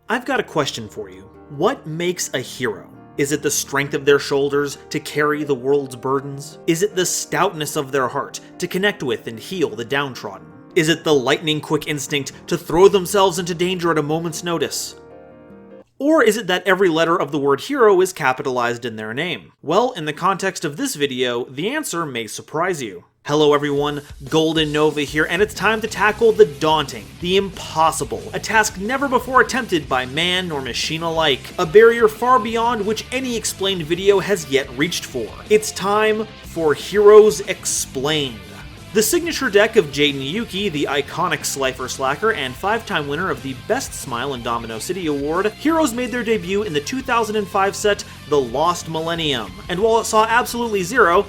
I've got a question for you. What makes a hero? Is it the strength of their shoulders to carry the world's burdens? Is it the stoutness of their heart to connect with and heal the downtrodden? Is it the lightning-quick instinct to throw themselves into danger at a moment's notice? Or is it that every letter of the word hero is capitalized in their name? Well, in the context of this video, the answer may surprise you. Hello everyone, GoldenNova here, and it's time to tackle the daunting, the impossible, a task never before attempted by man nor machine alike, a barrier far beyond which any explained video has yet reached for. It's time for Heroes Explained. The signature deck of Jaden Yuki, the iconic TheSliferSlacker and 5-time winner of the Best Smile in Domino City Award, Heroes made their debut in the 2005 set, The Lost Millennium. And while it saw absolutely zero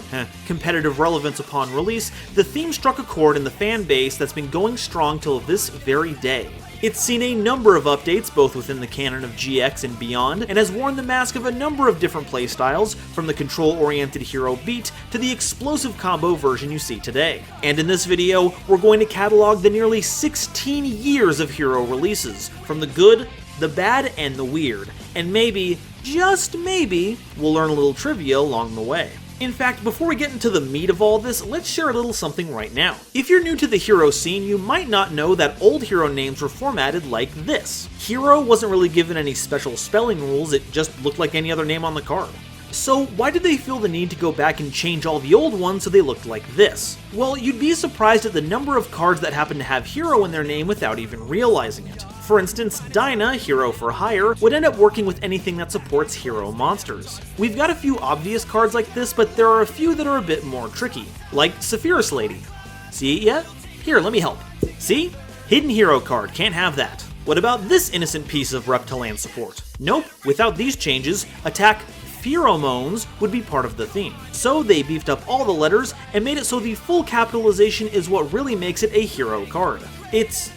competitive relevance upon release, the theme struck a chord in the fan base that's been going strong till this very day. It's seen a number of updates both within the canon of GX and beyond, and has worn the mask of a number of different playstyles, from the control-oriented hero beat to the explosive combo version you see today. And in this video, we're going to catalog the nearly 16 years of hero releases, from the good, the bad, and the weird, and maybe, just maybe, we'll learn a little trivia along the way. In fact, before we get into the meat of all this, let's share a little something right now. If you're new to the hero scene, you might not know that old hero names were formatted like this. Hero wasn't really given any special spelling rules, it just looked like any other name on the card. So why did they feel the need to go back and change all the old ones so they looked like this? Well, you'd be surprised at the number of cards that happen to have hero in their name without even realizing it. For instance, Dinah, Hero for Hire, would end up working with anything that supports hero monsters. We've got a few obvious cards like this, but there are a few that are a bit more tricky, like Sephiroth Lady. See it yet? Here, let me help. See? Hidden hero card, can't have that. What about this innocent piece of Reptiland support? Nope, without these changes, attack pheromones would be part of the theme. So they beefed up all the letters and made it so the full capitalization is what really makes it a hero card. It's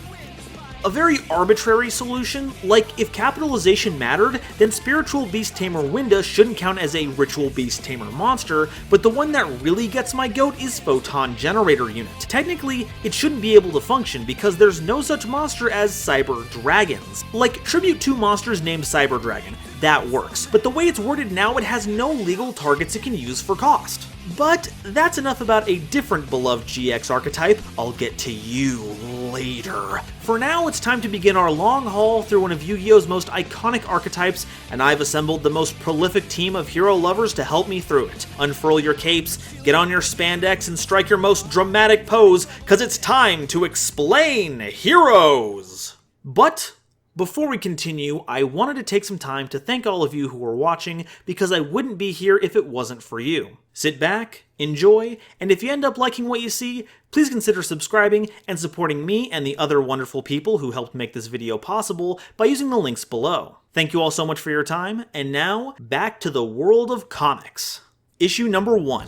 a very arbitrary solution. Like, if capitalization mattered, then Spiritual Beast Tamer Winda shouldn't count as a Ritual Beast Tamer monster, but the one that really gets my goat is Photon Generator Unit. Technically, it shouldn't be able to function because there's no such monster as Cyber Dragons. Like, Tribute 2 monsters named Cyber Dragon, that works, but the way it's worded now, it has no legal targets it can use for cost. But that's enough about a different beloved GX archetype. I'll get to you later. For now, it's time to begin our long haul through one of Yu-Gi-Oh's most iconic archetypes, and I've assembled the most prolific team of hero lovers to help me through it. Unfurl your capes, get on your spandex, and strike your most dramatic pose, cause it's time to explain Heroes! But before we continue, I wanted to take some time to thank all of you who are watching, because I wouldn't be here if it wasn't for you. Sit back, enjoy, and if you end up liking what you see, please consider subscribing and supporting me and the other wonderful people who helped make this video possible by using the links below. Thank you all so much for your time, and now, back to the world of comics. Issue number 1,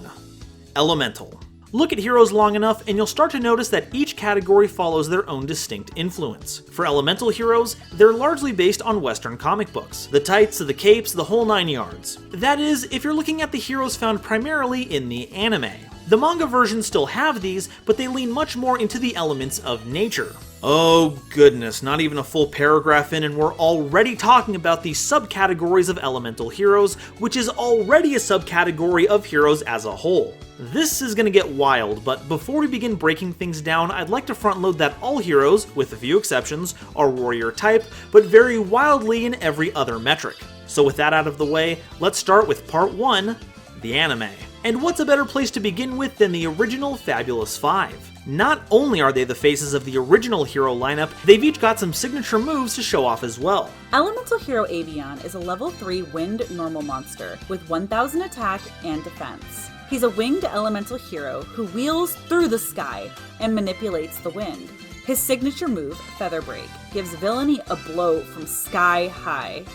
Elemental. Look at heroes long enough and you'll start to notice that each category follows their own distinct influence. For elemental heroes, they're largely based on Western comic books. The tights, the capes, the whole 9 yards. That is, if you're looking at the heroes found primarily in the anime. The manga versions still have these, but they lean much more into the elements of nature. Oh goodness, not even a full paragraph in and we're already talking about the subcategories of elemental heroes, which is already a subcategory of heroes as a whole. This is gonna get wild, but before we begin breaking things down, I'd like to front load that all heroes, with a few exceptions, are warrior type, but vary wildly in every other metric. So with that out of the way, let's start with part 1, the anime. And what's a better place to begin with than the original Fabulous 5? Not only are they the faces of the original hero lineup, they've each got some signature moves to show off as well. Elemental Hero Avion is a level 3 wind normal monster with 1000 attack and defense. He's a winged elemental hero who wheels through the sky and manipulates the wind. His signature move, Feather Break, gives Villainy a blow from sky high.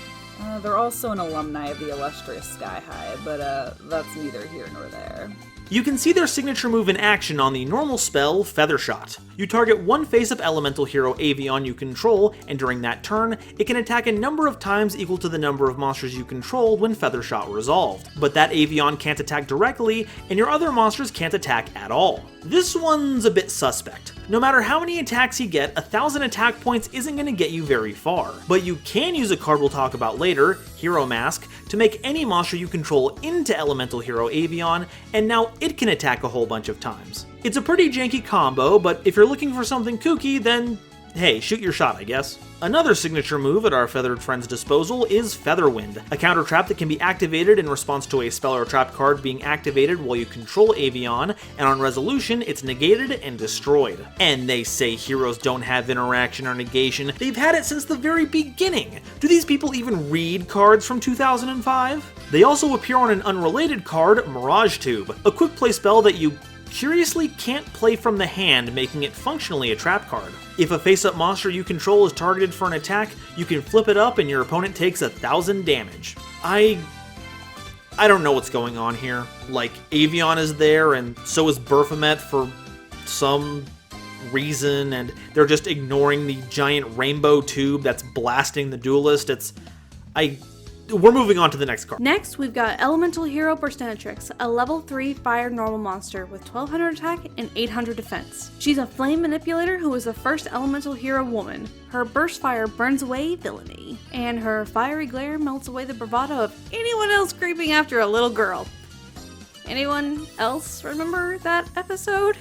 They're also an alumni of the illustrious Sky High, but that's neither here nor there. You can see their signature move in action on the normal spell, Feather Shot. You target one face-up elemental hero Avion you control, and during that turn, it can attack a number of times equal to the number of monsters you control when Feather Shot resolved. But that Avion can't attack directly, and your other monsters can't attack at all. This one's a bit suspect. No matter how many attacks you get, 1,000 attack points isn't going to get you very far. But you can use a card we'll talk about later, Hero Mask, to make any monster you control into Elemental Hero Avian, and now it can attack a whole bunch of times. It's a pretty janky combo, but if you're looking for something kooky, then hey, shoot your shot, I guess. Another signature move at our feathered friend's disposal is Featherwind, a counter trap that can be activated in response to a spell or trap card being activated while you control Avian, and on resolution, it's negated and destroyed. And they say heroes don't have interaction or negation. They've had it since the very beginning. Do these people even read cards from 2005? They also appear on an unrelated card, Mirage Tube, a quick play spell that you curiously can't play from the hand, making it functionally a trap card. If a face-up monster you control is targeted for an attack, you can flip it up and your opponent takes 1,000 damage. I don't know what's going on here. Like, Avian is there, and so is Baphomet for some reason, and they're just ignoring the giant rainbow tube that's blasting the duelist. We're moving on to the next card. Next, we've got Elemental Hero Burstinatrix, a level 3 fire normal monster with 1200 attack and 800 defense. She's a flame manipulator who is the first elemental hero woman. Her burst fire burns away villainy, and her fiery glare melts away the bravado of anyone else creeping after a little girl. Anyone else remember that episode?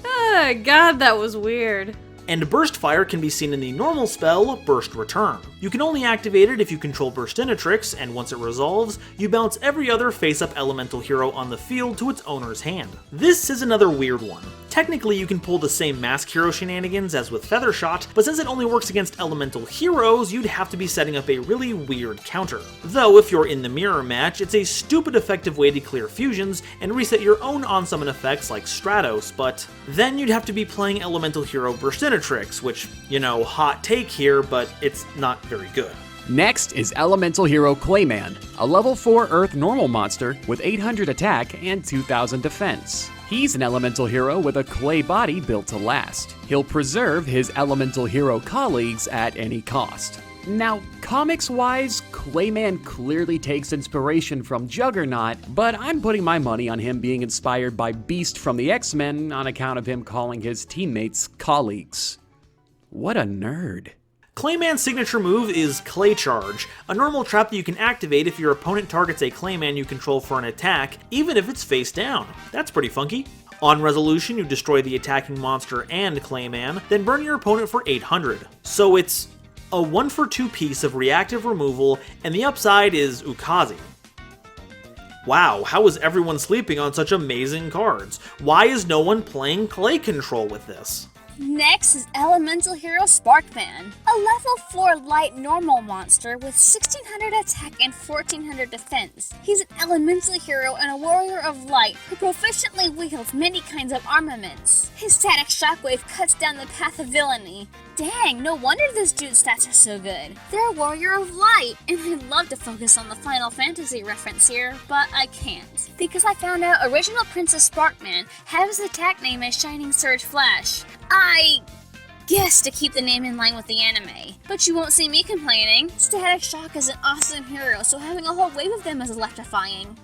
Oh, God, that was weird. And Burst Fire can be seen in the normal spell, Burst Return. You can only activate it if you control Burstinatrix, and once it resolves, you bounce every other face-up elemental hero on the field to its owner's hand. This is another weird one. Technically, you can pull the same Mask Hero shenanigans as with Feathershot, but since it only works against elemental heroes, you'd have to be setting up a really weird counter. Though, if you're in the mirror match, it's a stupid effective way to clear fusions and reset your own on-summon effects like Stratos, but then you'd have to be playing elemental hero Burstinatrix, which, you know, hot take here, but it's not very good. Next is Elemental Hero Clayman, a level 4 Earth normal monster with 800 attack and 2000 defense. He's an elemental hero with a clay body built to last. He'll preserve his elemental hero colleagues at any cost. Now, comics-wise, Clayman clearly takes inspiration from Juggernaut, but I'm putting my money on him being inspired by Beast from the X-Men on account of him calling his teammates colleagues. What a nerd. Clayman's signature move is Clay Charge, a normal trap that you can activate if your opponent targets a Clayman you control for an attack, even if it's face down. That's pretty funky. On resolution, you destroy the attacking monster and Clayman, then burn your opponent for 800. So it's a 1-for-2 piece of reactive removal, and the upside is Ukazi. Wow, how is everyone sleeping on such amazing cards? Why is no one playing Clay Control with this? Next is Elemental Hero Sparkman, a level 4 light normal monster with 1600 attack and 1400 defense. He's an elemental hero and a warrior of light who proficiently wields many kinds of armaments. His static shockwave cuts down the path of villainy. Dang, no wonder this dude's stats are so good. They're a warrior of light, and I'd love to focus on the Final Fantasy reference here, but I can't. Because I found out original Princess Sparkman had his attack name as Shining Surge Flash. I guess to keep the name in line with the anime. But you won't see me complaining. Static Shock is an awesome hero, so having a whole wave of them is electrifying.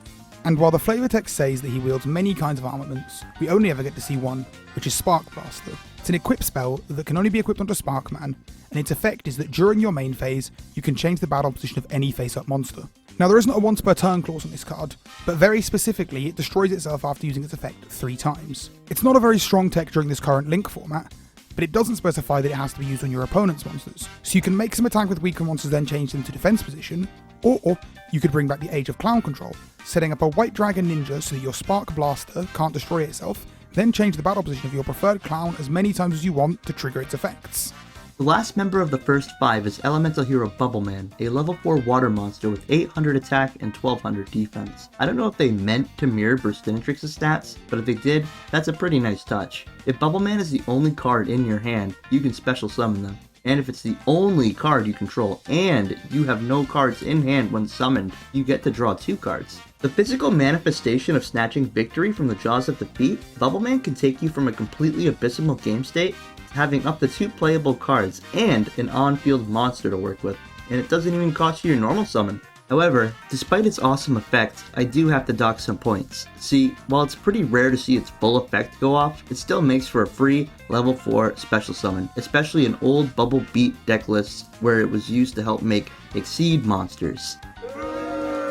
And while the flavor text says that he wields many kinds of armaments, we only ever get to see one, which is Spark Blaster. It's an equip spell that can only be equipped onto Sparkman, and its effect is that during your main phase, you can change the battle position of any face-up monster. Now there isn't a once per turn clause on this card, but very specifically it destroys itself after using its effect 3 times. It's not a very strong tech during this current Link format, but it doesn't specify that it has to be used on your opponent's monsters, so you can make some attack with weaker monsters then change them to defense position, or you could bring back the Age of Clown control, setting up a White Dragon Ninja so that your Spark Blaster can't destroy itself, then change the battle position of your preferred clown as many times as you want to trigger its effects. The last member of the first 5 is Elemental Hero Bubbleman, a level 4 water monster with 800 attack and 1200 defense. I don't know if they meant to mirror Burstinatrix's stats, but if they did, that's a pretty nice touch. If Bubbleman is the only card in your hand, you can special summon them. And if it's the only card you control and you have no cards in hand when summoned, you get to draw 2 cards. The physical manifestation of snatching victory from the jaws of defeat, Bubbleman can take you from a completely abysmal game state to having up to 2 playable cards and an on-field monster to work with, and it doesn't even cost you your normal summon. However, despite its awesome effects, I do have to dock some points. See, while it's pretty rare to see its full effect go off, it still makes for a free level 4 special summon, especially in old Bubble Beat deck lists where it was used to help make Exceed monsters.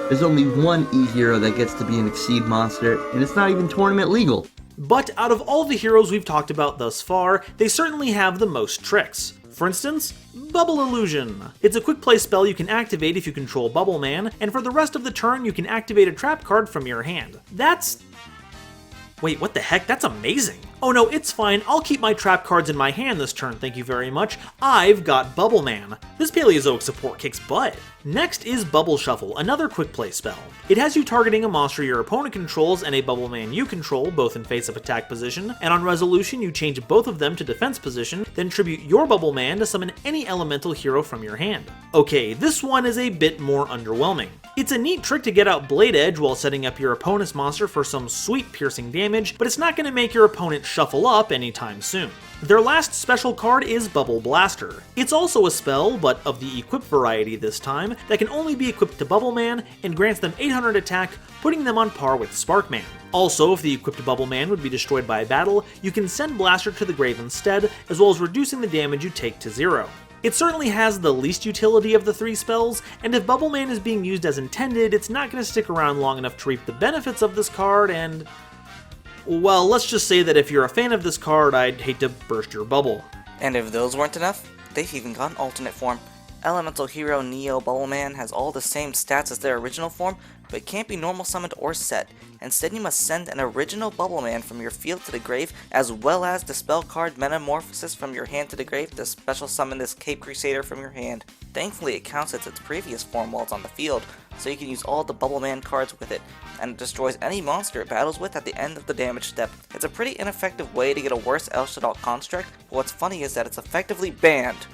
There's only one E-hero that gets to be an Exceed monster, and it's not even tournament legal. But out of all the heroes we've talked about thus far, they certainly have the most tricks. For instance, Bubble Illusion. It's a quick play spell you can activate if you control Bubble Man, and for the rest of the turn you can activate a trap card from your hand. Wait, what the heck? That's amazing! Oh no, it's fine, I'll keep my trap cards in my hand this turn, thank you very much. I've got Bubble Man. This Paleozoic support kicks butt. Next is Bubble Shuffle, another quick play spell. It has you targeting a monster your opponent controls and a Bubble Man you control, both in face-up attack position, and on resolution you change both of them to defense position, then tribute your Bubble Man to summon any elemental hero from your hand. Okay, this one is a bit more underwhelming. It's a neat trick to get out Blade Edge while setting up your opponent's monster for some sweet piercing damage, but it's not going to make your opponent shuffle up anytime soon. Their last special card is Bubble Blaster. It's also a spell, but of the equip variety this time, that can only be equipped to Bubble Man and grants them 800 attack, putting them on par with Spark Man. Also, if the equipped Bubble Man would be destroyed by a battle, you can send Blaster to the grave instead, as well as reducing the damage you take to 0. It certainly has the least utility of the 3 spells, and if Bubble Man is being used as intended, it's not going to stick around long enough to reap the benefits of this card, and well, let's just say that if you're a fan of this card, I'd hate to burst your bubble. And if those weren't enough, they've even got an alternate form. Elemental Hero Neo Bubbleman has all the same stats as their original form, but can't be normal summoned or set. Instead, you must send an original Bubbleman from your field to the grave, as well as dispel card Metamorphosis from your hand to the grave to special summon this Cape Crusader from your hand. Thankfully, it counts as its previous form while it's on the field, so you can use all the Bubbleman cards with it, and it destroys any monster it battles with at the end of the damage step. It's a pretty ineffective way to get a worse El Shaddai construct, but what's funny is that it's effectively banned.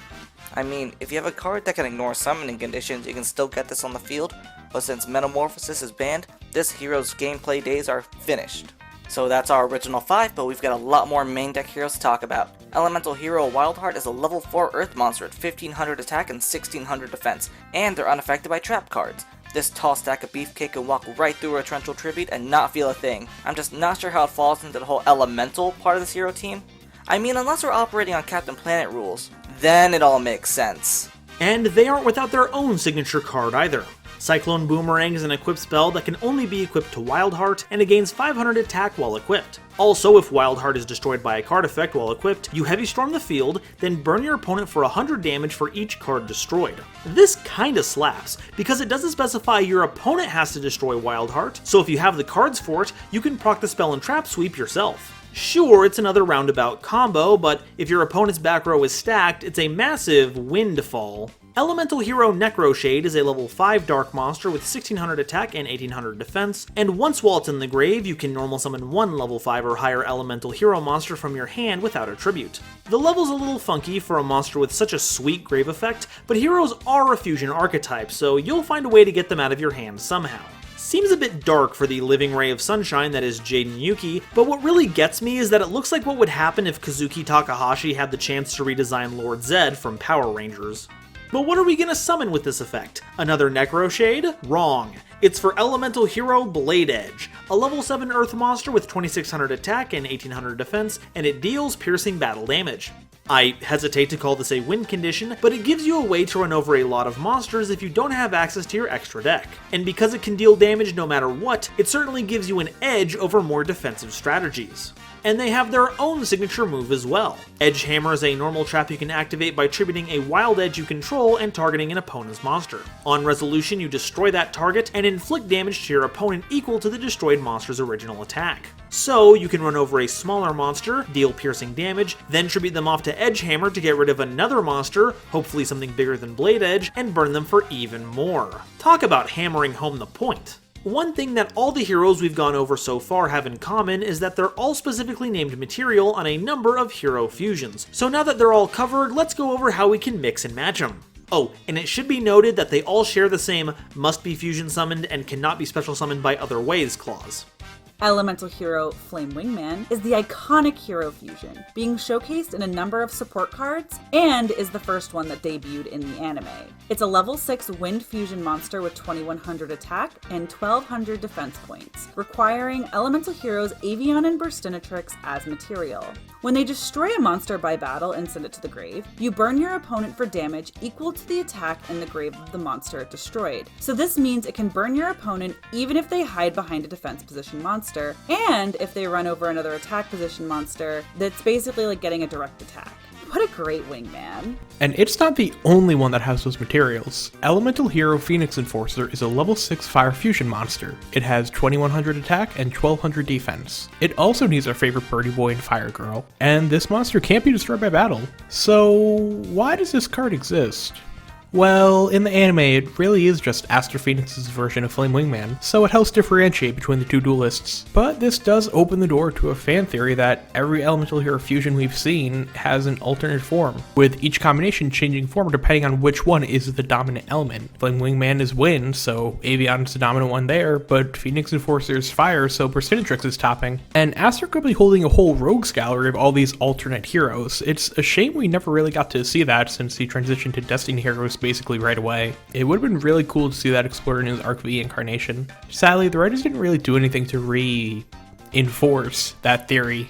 I mean, if you have a card that can ignore summoning conditions, you can still get this on the field, but since Metamorphosis is banned, this hero's gameplay days are finished. So that's our original 5, but we've got a lot more main deck heroes to talk about. Elemental Hero Wildheart is a level 4 Earth monster at 1500 attack and 1600 defense, and they're unaffected by trap cards. This tall stack of beefcake can walk right through a Torrential Tribute and not feel a thing. I'm just not sure how it falls into the whole elemental part of this hero team. I mean, unless we're operating on Captain Planet rules, then it all makes sense. And they aren't without their own signature card either. Cyclone Boomerang is an equipped spell that can only be equipped to Wildheart, and it gains 500 attack while equipped. Also, if Wildheart is destroyed by a card effect while equipped, you Heavy Storm the field, then burn your opponent for 100 damage for each card destroyed. This kinda slaps, because it doesn't specify your opponent has to destroy Wildheart, so if you have the cards for it, you can proc the spell and trap sweep yourself. Sure, it's another roundabout combo, but if your opponent's back row is stacked, it's a massive windfall. Elemental Hero Necroshade is a level 5 dark monster with 1600 attack and 1800 defense, and once while it's in the grave, you can normal summon one level 5 or higher elemental hero monster from your hand without a tribute. The level's a little funky for a monster with such a sweet grave effect, but heroes are a fusion archetype, so you'll find a way to get them out of your hand somehow. Seems a bit dark for the living ray of sunshine that is Jaden Yuki, but what really gets me is that it looks like what would happen if Kazuki Takahashi had the chance to redesign Lord Zed from Power Rangers. But what are we gonna summon with this effect? Another Necroshade? Wrong. It's for Elemental Hero Blade Edge, a level 7 Earth monster with 2600 attack and 1800 defense, and it deals piercing battle damage. I hesitate to call this a win condition, but it gives you a way to run over a lot of monsters if you don't have access to your extra deck. And because it can deal damage no matter what, it certainly gives you an edge over more defensive strategies. And they have their own signature move as well. Edge Hammer is a normal trap you can activate by tributing a wild edge you control and targeting an opponent's monster. On resolution, you destroy that target and inflict damage to your opponent equal to the destroyed monster's original attack. So you can run over a smaller monster, deal piercing damage, then tribute them off to Edge Hammer to get rid of another monster, hopefully something bigger than Blade Edge, and burn them for even more. Talk about hammering home the point. One thing that all the heroes we've gone over so far have in common is that they're all specifically named material on a number of hero fusions. So now that they're all covered, let's go over how we can mix and match them. Oh, and it should be noted that they all share the same must be fusion summoned and cannot be special summoned by other ways clause. Elemental hero Flame Wingman is the iconic hero fusion, being showcased in a number of support cards, and is the first one that debuted in the anime. It's a level 6 wind fusion monster with 2100 attack and 1200 defense points, requiring elemental heroes Avian and Burstinatrix as material. When they destroy a monster by battle and send it to the grave, you burn your opponent for damage equal to the attack in the grave of the monster it destroyed. So this means it can burn your opponent even if they hide behind a defense position monster, and if they run over another attack position monster. That's basically like getting a direct attack. What a great wingman. And it's not the only one that has those materials. Elemental hero Phoenix Enforcer is a level 6 fire fusion monster. It has 2100 attack and 1200 defense. It also needs our favorite birdie boy and fire girl, and this monster can't be destroyed by battle. So why does this card exist? Well, in the anime, it really is just Aster Phoenix's version of Flame Wingman, so it helps differentiate between the two duelists. But this does open the door to a fan theory that every elemental hero fusion we've seen has an alternate form, with each combination changing form depending on which one is the dominant element. Flame Wingman is wind, so Avian is the dominant one there, but Phoenix Enforcer is fire, so Burstinatrix is topping. And Aster could be holding a whole rogues gallery of all these alternate heroes. It's a shame we never really got to see that since he transitioned to Destiny heroes basically right away. It would have been really cool to see that explored in his Arc V incarnation. Sadly, the writers didn't really do anything to reinforce that theory.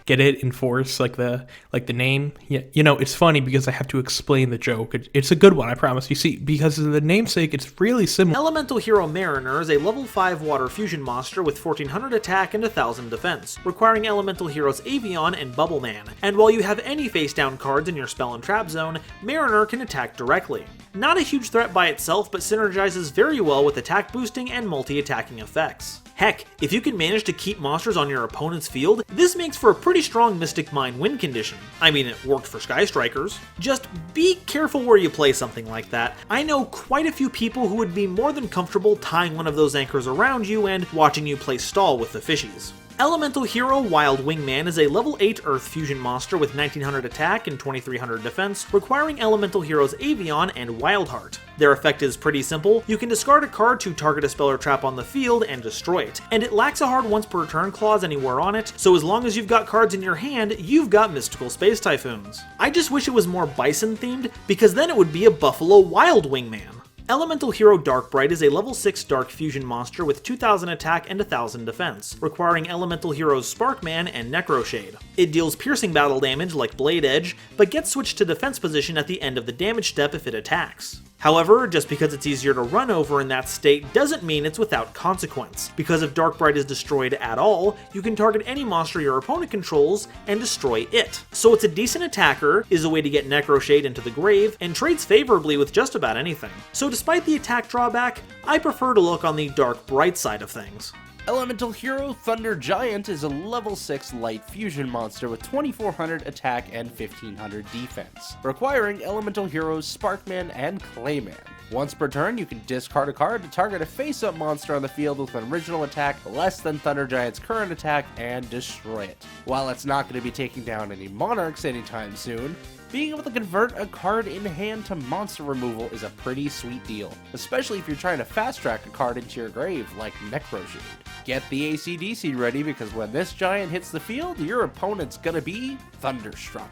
Get it? Enforce, like the name? Yeah, you know, it's funny because I have to explain the joke. It's a good one, I promise. You see, because of the namesake, it's really similar. Elemental hero Mariner is a level 5 water fusion monster with 1400 attack and 1000 defense, requiring elemental heroes Avian and Bubbleman. And while you have any face down cards in your spell and trap zone, Mariner can attack directly. Not a huge threat by itself, but synergizes very well with attack boosting and multi-attacking effects. Heck, if you can manage to keep monsters on your opponent's field, this makes for a pretty strong Mystic Mine win condition. I mean, it worked for Sky Strikers. Just be careful where you play something like that. I know quite a few people who would be more than comfortable tying one of those anchors around you and watching you play stall with the fishies. Elemental hero Wild Wingman is a level 8 Earth fusion monster with 1900 attack and 2300 defense, requiring elemental heroes Avian and Wildheart. Their effect is pretty simple. You can discard a card to target a spell or trap on the field and destroy it, and it lacks a hard once per turn clause anywhere on it, so as long as you've got cards in your hand, you've got mystical space typhoons. I just wish it was more bison themed, because then it would be a Buffalo Wild Wingman. Elemental hero Darkbright is a level 6 dark fusion monster with 2000 attack and 1000 defense, requiring elemental heroes Sparkman and Necroshade. It deals piercing battle damage like Blade Edge, but gets switched to defense position at the end of the damage step if it attacks. However, just because it's easier to run over in that state doesn't mean it's without consequence, because if Darkbright is destroyed at all, you can target any monster your opponent controls and destroy it. So it's a decent attacker, is a way to get Necroshade into the grave, and trades favorably with just about anything. So despite the attack drawback, I prefer to look on the Darkbright side of things. Elemental hero Thunder Giant is a level 6 light fusion monster with 2400 attack and 1500 defense, requiring elemental heroes Sparkman and Clayman. Once per turn, you can discard a card to target a face-up monster on the field with an original attack less than Thunder Giant's current attack and destroy it. While it's not going to be taking down any monarchs anytime soon, being able to convert a card in hand to monster removal is a pretty sweet deal, especially if you're trying to fast-track a card into your grave like Necroshade. Get the AC/DC ready because when this giant hits the field, your opponent's gonna be thunderstruck.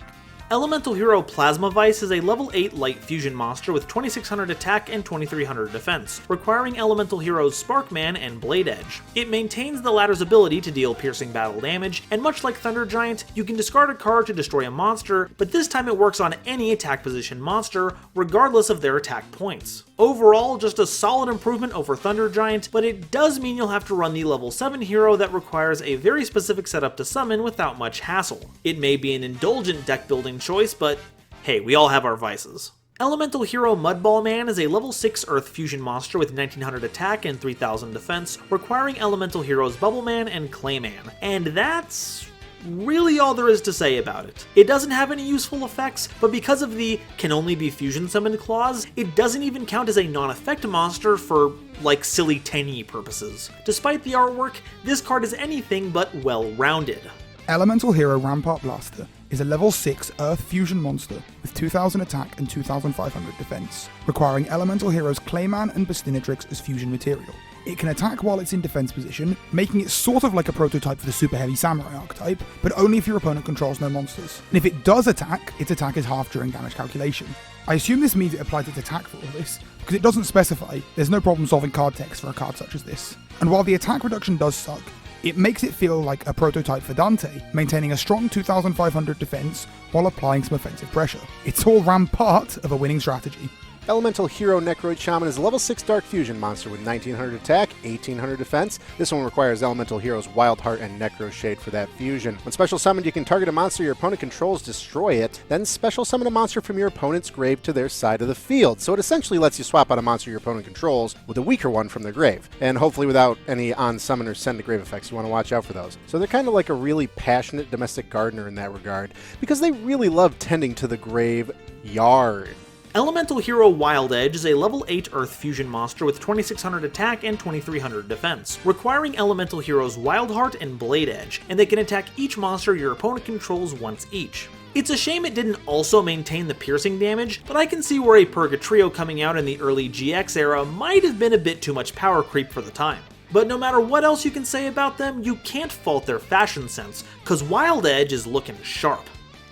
Elemental hero Plasma Vice is a level 8 light fusion monster with 2600 attack and 2300 defense, requiring elemental heroes Sparkman and Blade Edge. It maintains the latter's ability to deal piercing battle damage, and much like Thunder Giant, you can discard a card to destroy a monster, but this time it works on any attack position monster, regardless of their attack points. Overall, just a solid improvement over Thunder Giant, but it does mean you'll have to run the level 7 hero that requires a very specific setup to summon without much hassle. It may be an indulgent deck building choice, but hey, we all have our vices. Elemental hero Mudball Man is a level 6 Earth fusion monster with 1900 attack and 3000 defense, requiring elemental heroes Bubbleman and Clayman. And that's really all there is to say about it. It doesn't have any useful effects, but because of the can only be fusion summoned clause, it doesn't even count as a non-effect monster for, like, silly 10e purposes. Despite the artwork, this card is anything but well-rounded. Elemental hero Rampart Blaster is a level 6 Earth fusion monster with 2000 attack and 2500 defense, requiring elemental heroes Clayman and Burstinatrix as fusion material. It can attack while it's in defense position, making it sort of like a prototype for the super heavy samurai archetype, but only if your opponent controls no monsters. And if it does attack, its attack is halved during damage calculation. I assume this means it applies its attack for all this, because it doesn't specify. There's no problem solving card text for a card such as this. And while the attack reduction does suck, it makes it feel like a prototype for Dante, maintaining a strong 2,500 defense while applying some offensive pressure. It's all ran part of a winning strategy. Elemental Hero Necroid Shaman is a level 6 Dark Fusion monster with 1900 attack, 1800 defense. This one requires Elemental Hero's Wild Heart and Necro Shade for that fusion. When special summoned, you can target a monster your opponent controls, destroy it, then special summon a monster from your opponent's grave to their side of the field. So it essentially lets you swap out a monster your opponent controls with a weaker one from their grave. And hopefully without any on-summon or send-to-grave effects, you want to watch out for those. So they're kind of like a really passionate domestic gardener in that regard, because they really love tending to the graveyard. Elemental Hero Wild Edge is a level 8 Earth Fusion monster with 2600 attack and 2300 defense, requiring Elemental Heroes Wild Heart and Blade Edge, and they can attack each monster your opponent controls once each. It's a shame it didn't also maintain the piercing damage, but I can see where a Purgatrio coming out in the early GX era might have been a bit too much power creep for the time. But no matter what else you can say about them, you can't fault their fashion sense, cause Wild Edge is looking sharp.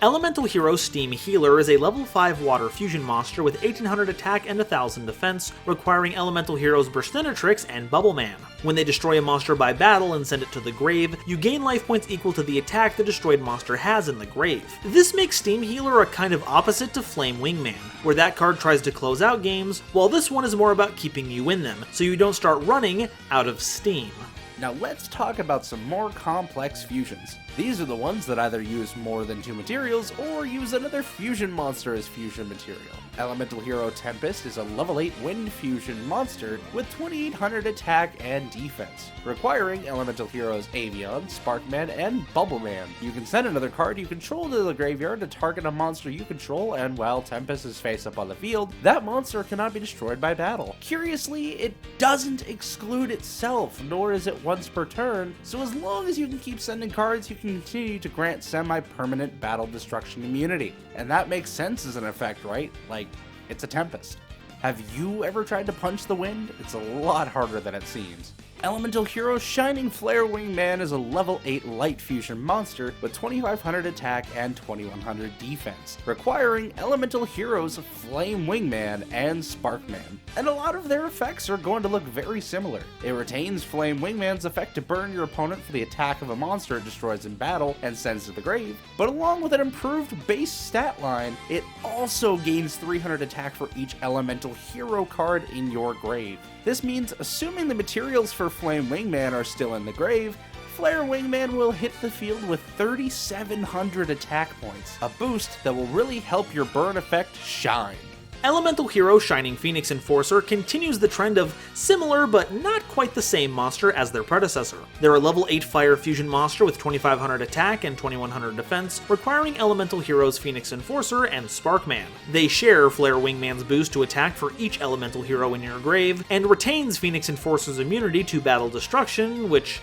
Elemental Hero Steam Healer is a level 5 water fusion monster with 1800 attack and 1000 defense, requiring Elemental Heroes Burstinatrix and Bubbleman. When they destroy a monster by battle and send it to the grave, you gain life points equal to the attack the destroyed monster has in the grave. This makes Steam Healer a kind of opposite to Flame Wingman, where that card tries to close out games, while this one is more about keeping you in them, so you don't start running out of steam. Now let's talk about some more complex fusions. These are the ones that either use more than 2 materials or use another fusion monster as fusion material. Elemental Hero Tempest is a level 8 wind fusion monster with 2800 attack and defense, requiring Elemental Heroes Avion, Sparkman, and Bubbleman. You can send another card you control to the graveyard to target a monster you control, and while Tempest is face up on the field, that monster cannot be destroyed by battle. Curiously, it doesn't exclude itself, nor is it once per turn, so as long as you can keep sending cards, you can continue to grant semi-permanent battle destruction immunity. And that makes sense as an effect, right? Like, it's a Tempest. Have you ever tried to punch the wind? It's a lot harder than it seems. Elemental Hero Shining Flare Wingman is a level 8 light fusion monster with 2500 attack and 2100 defense, requiring Elemental Heroes Flame Wingman and Sparkman. And a lot of their effects are going to look very similar. It retains Flame Wingman's effect to burn your opponent for the attack of a monster it destroys in battle and sends to the grave, but along with an improved base stat line, it also gains 300 attack for each Elemental Hero card in your grave. This means, assuming the materials for Flame Wingman are still in the grave, Flare Wingman will hit the field with 3,700 attack points, a boost that will really help your burn effect shine. Elemental Hero Shining Phoenix Enforcer continues the trend of similar but not quite the same monster as their predecessor. They're a level 8 fire fusion monster with 2500 attack and 2100 defense, requiring Elemental Heroes Phoenix Enforcer and Sparkman. They share Flare Wingman's boost to attack for each Elemental Hero in your grave, and retains Phoenix Enforcer's immunity to battle destruction, which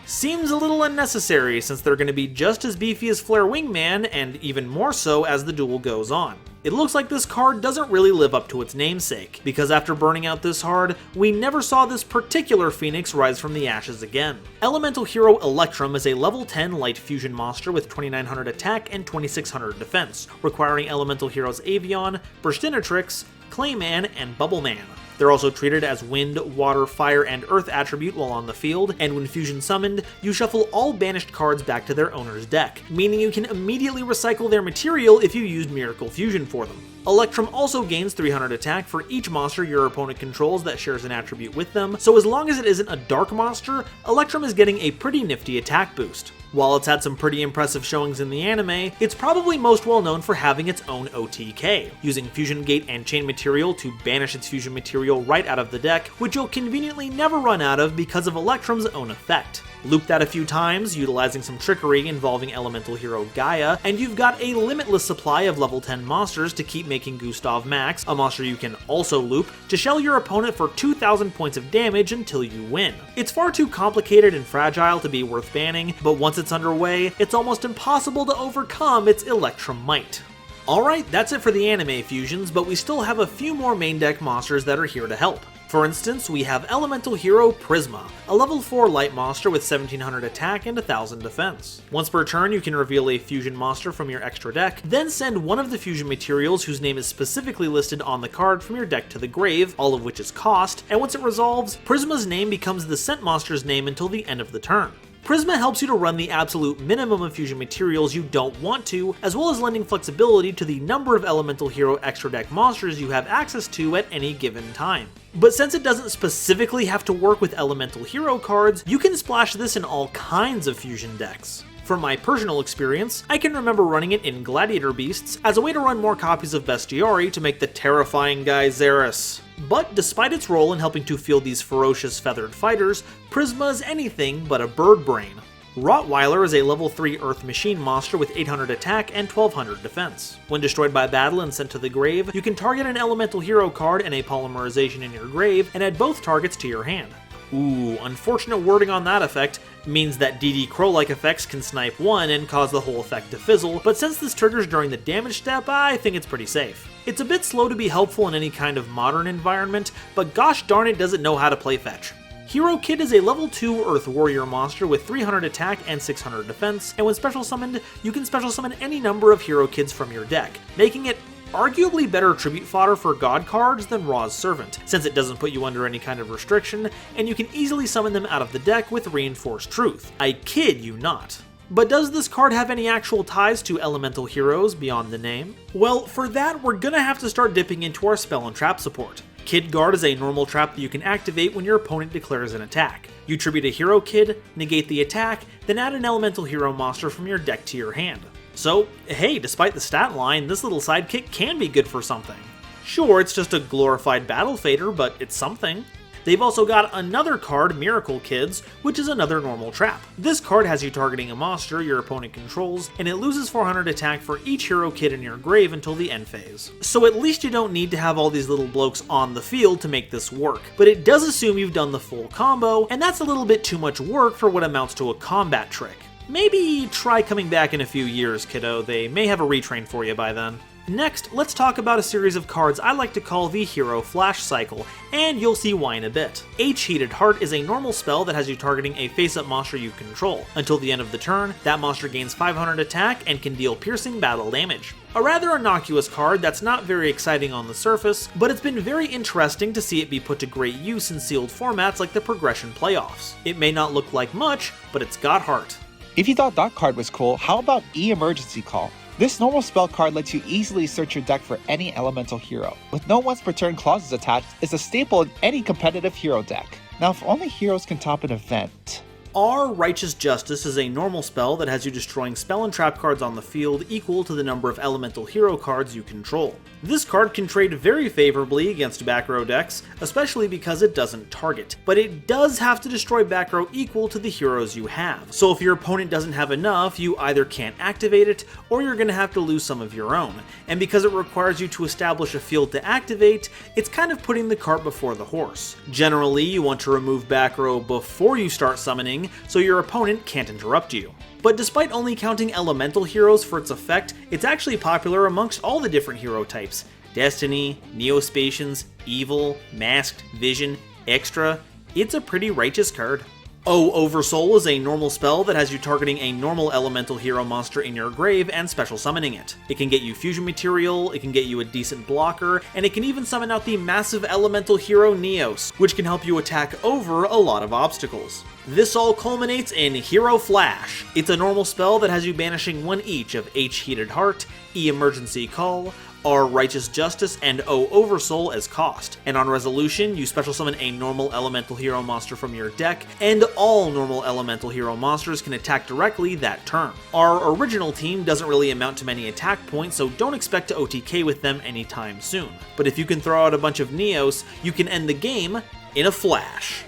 seems a little unnecessary since they're going to be just as beefy as Flare Wingman, and even more so as the duel goes on. It looks like this card doesn't really live up to its namesake, because after burning out this hard, we never saw this particular Phoenix rise from the ashes again. Elemental Hero Electrum is a level 10 light fusion monster with 2900 attack and 2600 defense, requiring Elemental Heroes Avion, Burstinatrix, Clayman, and Bubbleman. They're also treated as wind, water, fire, and earth attribute while on the field, and when fusion summoned, you shuffle all banished cards back to their owner's deck, meaning you can immediately recycle their material if you used Miracle Fusion for them. Electrum also gains 300 attack for each monster your opponent controls that shares an attribute with them, so as long as it isn't a dark monster, Electrum is getting a pretty nifty attack boost. While it's had some pretty impressive showings in the anime, it's probably most well known for having its own OTK, using Fusion Gate and Chain Material to banish its fusion material right out of the deck, which you'll conveniently never run out of because of Electrum's own effect. Loop that a few times, utilizing some trickery involving Elemental Hero Gaia, and you've got a limitless supply of level 10 monsters to keep making Gustav Max, a monster you can also loop, to shell your opponent for 2,000 points of damage until you win. It's far too complicated and fragile to be worth banning, but once it's underway, it's almost impossible to overcome its Electrum might. Alright, that's it for the anime fusions, but we still have a few more main deck monsters that are here to help. For instance, we have elemental hero Prisma, a level 4 light monster with 1700 attack and 1000 defense. Once per turn, you can reveal a fusion monster from your extra deck, then send one of the fusion materials whose name is specifically listed on the card from your deck to the grave, all of which is cost, and once it resolves, Prisma's name becomes the sent monster's name until the end of the turn. Prisma helps you to run the absolute minimum of fusion materials you don't want to, as well as lending flexibility to the number of elemental hero extra deck monsters you have access to at any given time. But since it doesn't specifically have to work with elemental hero cards, you can splash this in all kinds of fusion decks. From my personal experience, I can remember running it in Gladiator Beasts as a way to run more copies of Bestiari to make the terrifying guy Xeris. But despite its role in helping to field these ferocious feathered fighters, Prisma is anything but a bird brain. Rottweiler is a level 3 Earth Machine monster with 800 attack and 1200 defense. When destroyed by battle and sent to the grave, you can target an elemental hero card and a polymerization in your grave and add both targets to your hand. Ooh, unfortunate wording on that effect means that DD Crow-like effects can snipe one and cause the whole effect to fizzle, but since this triggers during the damage step, I think it's pretty safe. It's a bit slow to be helpful in any kind of modern environment, but gosh darn it does it know how to play fetch. Hero Kid is a level 2 Earth Warrior monster with 300 attack and 600 defense, and when special summoned, you can special summon any number of Hero Kids from your deck, making it arguably better tribute fodder for god cards than Ra's Servant, since it doesn't put you under any kind of restriction, and you can easily summon them out of the deck with Reinforced Truth. I kid you not. But does this card have any actual ties to elemental heroes beyond the name? Well, for that, we're gonna have to start dipping into our spell and trap support. Kid Guard is a normal trap that you can activate when your opponent declares an attack. You tribute a Hero Kid, negate the attack, then add an elemental hero monster from your deck to your hand. So, hey, despite the stat line, this little sidekick can be good for something. Sure, it's just a glorified battle fader, but it's something. They've also got another card, Miracle Kids, which is another normal trap. This card has you targeting a monster your opponent controls, and it loses 400 attack for each Hero Kid in your grave until the end phase. So at least you don't need to have all these little blokes on the field to make this work, but it does assume you've done the full combo, and that's a little bit too much work for what amounts to a combat trick. Maybe try coming back in a few years, kiddo, they may have a retrain for you by then. Next, let's talk about a series of cards I like to call the Hero Flash Cycle, and you'll see why in a bit. H-Heated Heart is a normal spell that has you targeting a face-up monster you control. Until the end of the turn, that monster gains 500 attack and can deal piercing battle damage. A rather innocuous card that's not very exciting on the surface, but it's been very interesting to see it be put to great use in sealed formats like the Progression Playoffs. It may not look like much, but it's got heart. If you thought that card was cool, how about E-Emergency Call? This normal spell card lets you easily search your deck for any elemental hero. With no once per turn clauses attached, it's a staple in any competitive hero deck. Now if only heroes can top an event. Our Righteous Justice is a normal spell that has you destroying spell and trap cards on the field equal to the number of elemental hero cards you control. This card can trade very favorably against back row decks, especially because it doesn't target, but it does have to destroy back row equal to the heroes you have. So if your opponent doesn't have enough, you either can't activate it, or you're going to have to lose some of your own. And because it requires you to establish a field to activate, it's kind of putting the cart before the horse. Generally, you want to remove back row before you start summoning, so your opponent can't interrupt you. But despite only counting elemental heroes for its effect, it's actually popular amongst all the different hero types. Destiny, Neospatians, Evil, Masked, Vision, Extra. It's a pretty righteous card. Oversoul is a normal spell that has you targeting a normal elemental hero monster in your grave and special summoning it. It can get you fusion material, it can get you a decent blocker, and it can even summon out the massive elemental hero Neos, which can help you attack over a lot of obstacles. This all culminates in Hero Flash. It's a normal spell that has you banishing one each of H-Heated Heart, E-Emergency Call, R Righteous Justice, and O Oversoul as cost. And on resolution, you special summon a normal elemental hero monster from your deck, and all normal elemental hero monsters can attack directly that turn. Our original team doesn't really amount to many attack points, so don't expect to OTK with them anytime soon. But if you can throw out a bunch of Neos, you can end the game in a flash.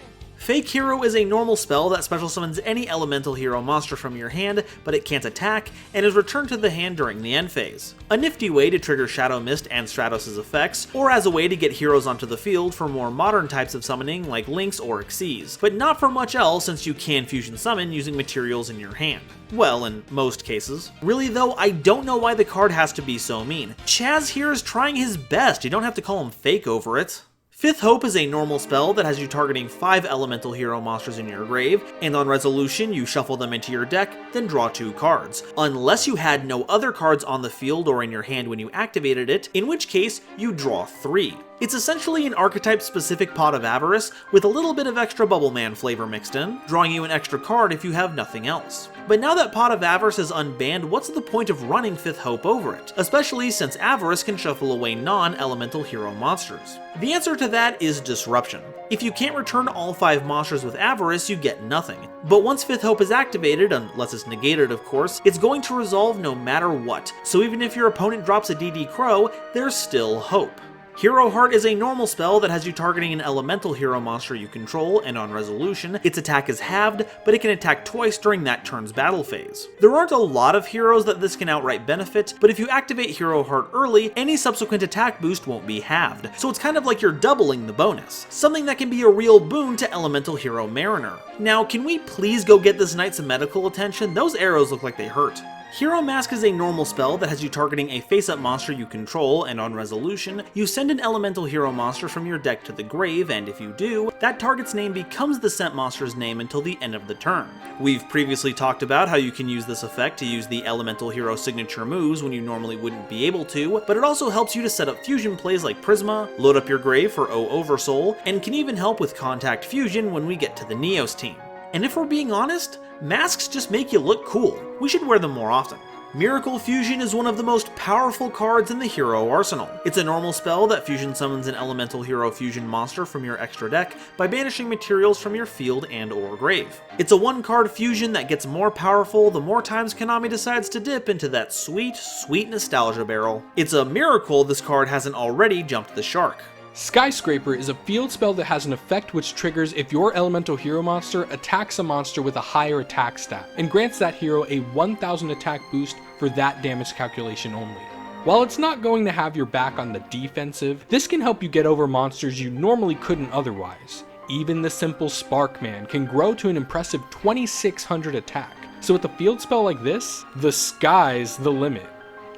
Fake Hero is a normal spell that special summons any elemental hero monster from your hand, but it can't attack, and is returned to the hand during the end phase. A nifty way to trigger Shadow Mist and Stratos' effects, or as a way to get heroes onto the field for more modern types of summoning like Lynx or Xyz, but not for much else since you can fusion summon using materials in your hand. Well, in most cases. Really though, I don't know why the card has to be so mean. Chaz here is trying his best, you don't have to call him fake over it. Fifth Hope is a normal spell that has you targeting 5 elemental hero monsters in your grave, and on resolution you shuffle them into your deck, then draw 2 cards, unless you had no other cards on the field or in your hand when you activated it, in which case you draw 3. It's essentially an archetype-specific Pot of Avarice with a little bit of extra Bubble Man flavor mixed in, drawing you an extra card if you have nothing else. But now that Pot of Avarice is unbanned, what's the point of running Fifth Hope over it? Especially since Avarice can shuffle away non-elemental hero monsters. The answer to that is Disruption. If you can't return all 5 monsters with Avarice, you get nothing. But once Fifth Hope is activated, unless it's negated of course, it's going to resolve no matter what, so even if your opponent drops a DD Crow, there's still hope. Hero Heart is a normal spell that has you targeting an elemental hero monster you control, and on resolution, its attack is halved, but it can attack twice during that turn's battle phase. There aren't a lot of heroes that this can outright benefit, but if you activate Hero Heart early, any subsequent attack boost won't be halved, so it's kind of like you're doubling the bonus, something that can be a real boon to Elemental Hero Mariner. Now, can we please go get this knight some medical attention? Those arrows look like they hurt. Hero Mask is a normal spell that has you targeting a face-up monster you control, and on resolution, you send an elemental hero monster from your deck to the grave, and if you do, that target's name becomes the sent monster's name until the end of the turn. We've previously talked about how you can use this effect to use the elemental hero signature moves when you normally wouldn't be able to, but it also helps you to set up fusion plays like Prisma, load up your grave for O Oversoul, and can even help with Contact Fusion when we get to the Neos team. And if we're being honest, masks just make you look cool. We should wear them more often. Miracle Fusion is one of the most powerful cards in the hero arsenal. It's a normal spell that fusion summons an elemental hero fusion monster from your extra deck by banishing materials from your field and or grave. It's a 1-card fusion that gets more powerful the more times Konami decides to dip into that sweet, sweet nostalgia barrel. It's a miracle this card hasn't already jumped the shark. Skyscraper is a field spell that has an effect which triggers if your elemental hero monster attacks a monster with a higher attack stat, and grants that hero a 1000 attack boost for that damage calculation only. While it's not going to have your back on the defensive, this can help you get over monsters you normally couldn't otherwise. Even the simple Sparkman can grow to an impressive 2600 attack, so with a field spell like this, the sky's the limit.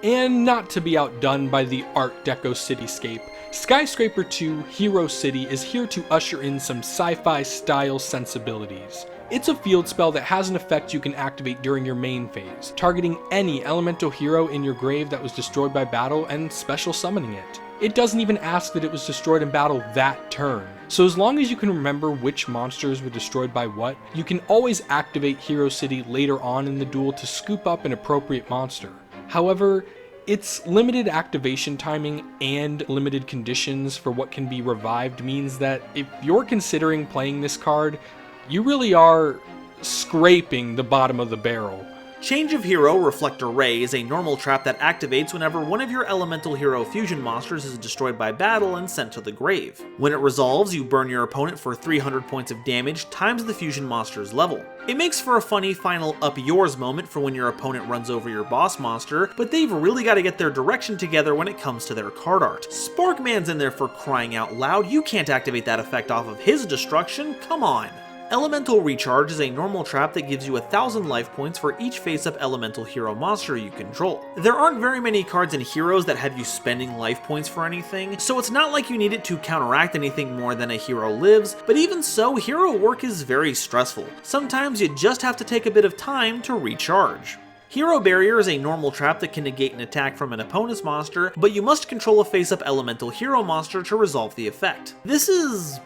And not to be outdone by the Art Deco cityscape, Skyscraper 2 Hero City is here to usher in some sci-fi style sensibilities. It's a field spell that has an effect you can activate during your main phase, targeting any elemental hero in your grave that was destroyed by battle and special summoning it. It doesn't even ask that it was destroyed in battle that turn, so as long as you can remember which monsters were destroyed by what, you can always activate Hero City later on in the duel to scoop up an appropriate monster. However, its limited activation timing and limited conditions for what can be revived means that if you're considering playing this card, you really are scraping the bottom of the barrel. Change of Hero Reflector Ray is a normal trap that activates whenever one of your elemental hero fusion monsters is destroyed by battle and sent to the grave. When it resolves, you burn your opponent for 300 points of damage times the fusion monster's level. It makes for a funny final up yours moment for when your opponent runs over your boss monster, but they've really got to get their direction together when it comes to their card art. Sparkman's in there for crying out loud, you can't activate that effect off of his destruction, come on! Elemental Recharge is a normal trap that gives you 1000 life points for each face-up elemental hero monster you control. There aren't very many cards in Heroes that have you spending life points for anything, so it's not like you need it to counteract anything more than a hero lives, but even so, hero work is very stressful. Sometimes you just have to take a bit of time to recharge. Hero Barrier is a normal trap that can negate an attack from an opponent's monster, but you must control a face-up elemental hero monster to resolve the effect. This is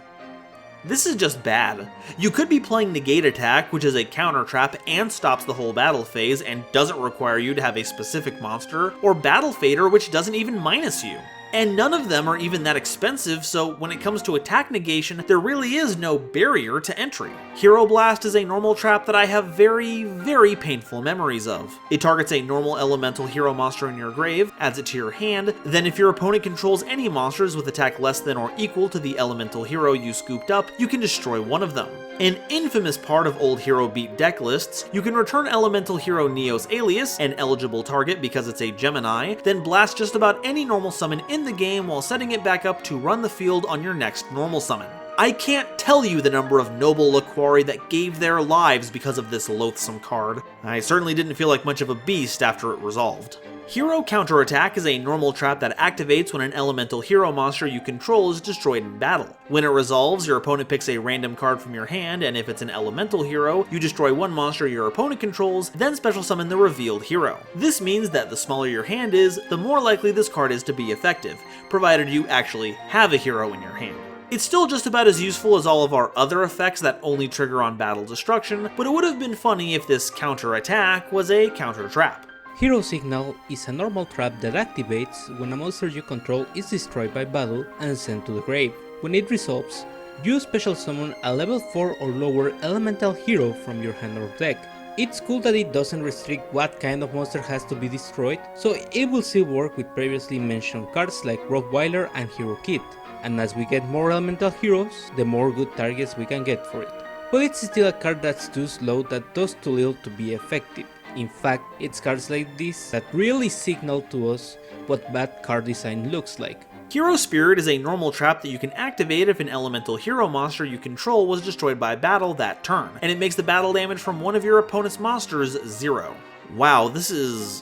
just bad. You could be playing Negate Attack, which is a counter trap and stops the whole battle phase and doesn't require you to have a specific monster, or Battle Fader, which doesn't even minus you. And none of them are even that expensive, so when it comes to attack negation, there really is no barrier to entry. Hero Blast is a normal trap that I have very, very painful memories of. It targets a normal elemental hero monster in your grave, adds it to your hand, then if your opponent controls any monsters with attack less than or equal to the elemental hero you scooped up, you can destroy one of them. An infamous part of old Hero Beat deck lists, you can return elemental hero Neos Alias, an eligible target because it's a Gemini, then blast just about any normal summon in the game while setting it back up to run the field on your next normal summon. I can't tell you the number of noble Laquari that gave their lives because of this loathsome card. I certainly didn't feel like much of a beast after it resolved. Hero Counterattack is a normal trap that activates when an elemental hero monster you control is destroyed in battle. When it resolves, your opponent picks a random card from your hand, and if it's an elemental hero, you destroy one monster your opponent controls, then special summon the revealed hero. This means that the smaller your hand is, the more likely this card is to be effective, provided you actually have a hero in your hand. It's still just about as useful as all of our other effects that only trigger on battle destruction, but it would have been funny if this counterattack was a counter trap. Hero Signal is a normal trap that activates when a monster you control is destroyed by battle and sent to the grave. When it resolves, you special summon a level 4 or lower elemental hero from your hand or deck. It's cool that it doesn't restrict what kind of monster has to be destroyed, so it will still work with previously mentioned cards like Rottweiler and Hero Kit, and as we get more elemental heroes, the more good targets we can get for it. But it's still a card that's too slow that does too little to be effective. In fact, it's cards like this that really signal to us what bad card design looks like. Hero Spirit is a normal trap that you can activate if an elemental hero monster you control was destroyed by battle that turn, and it makes the battle damage from one of your opponent's monsters 0. Wow, this is...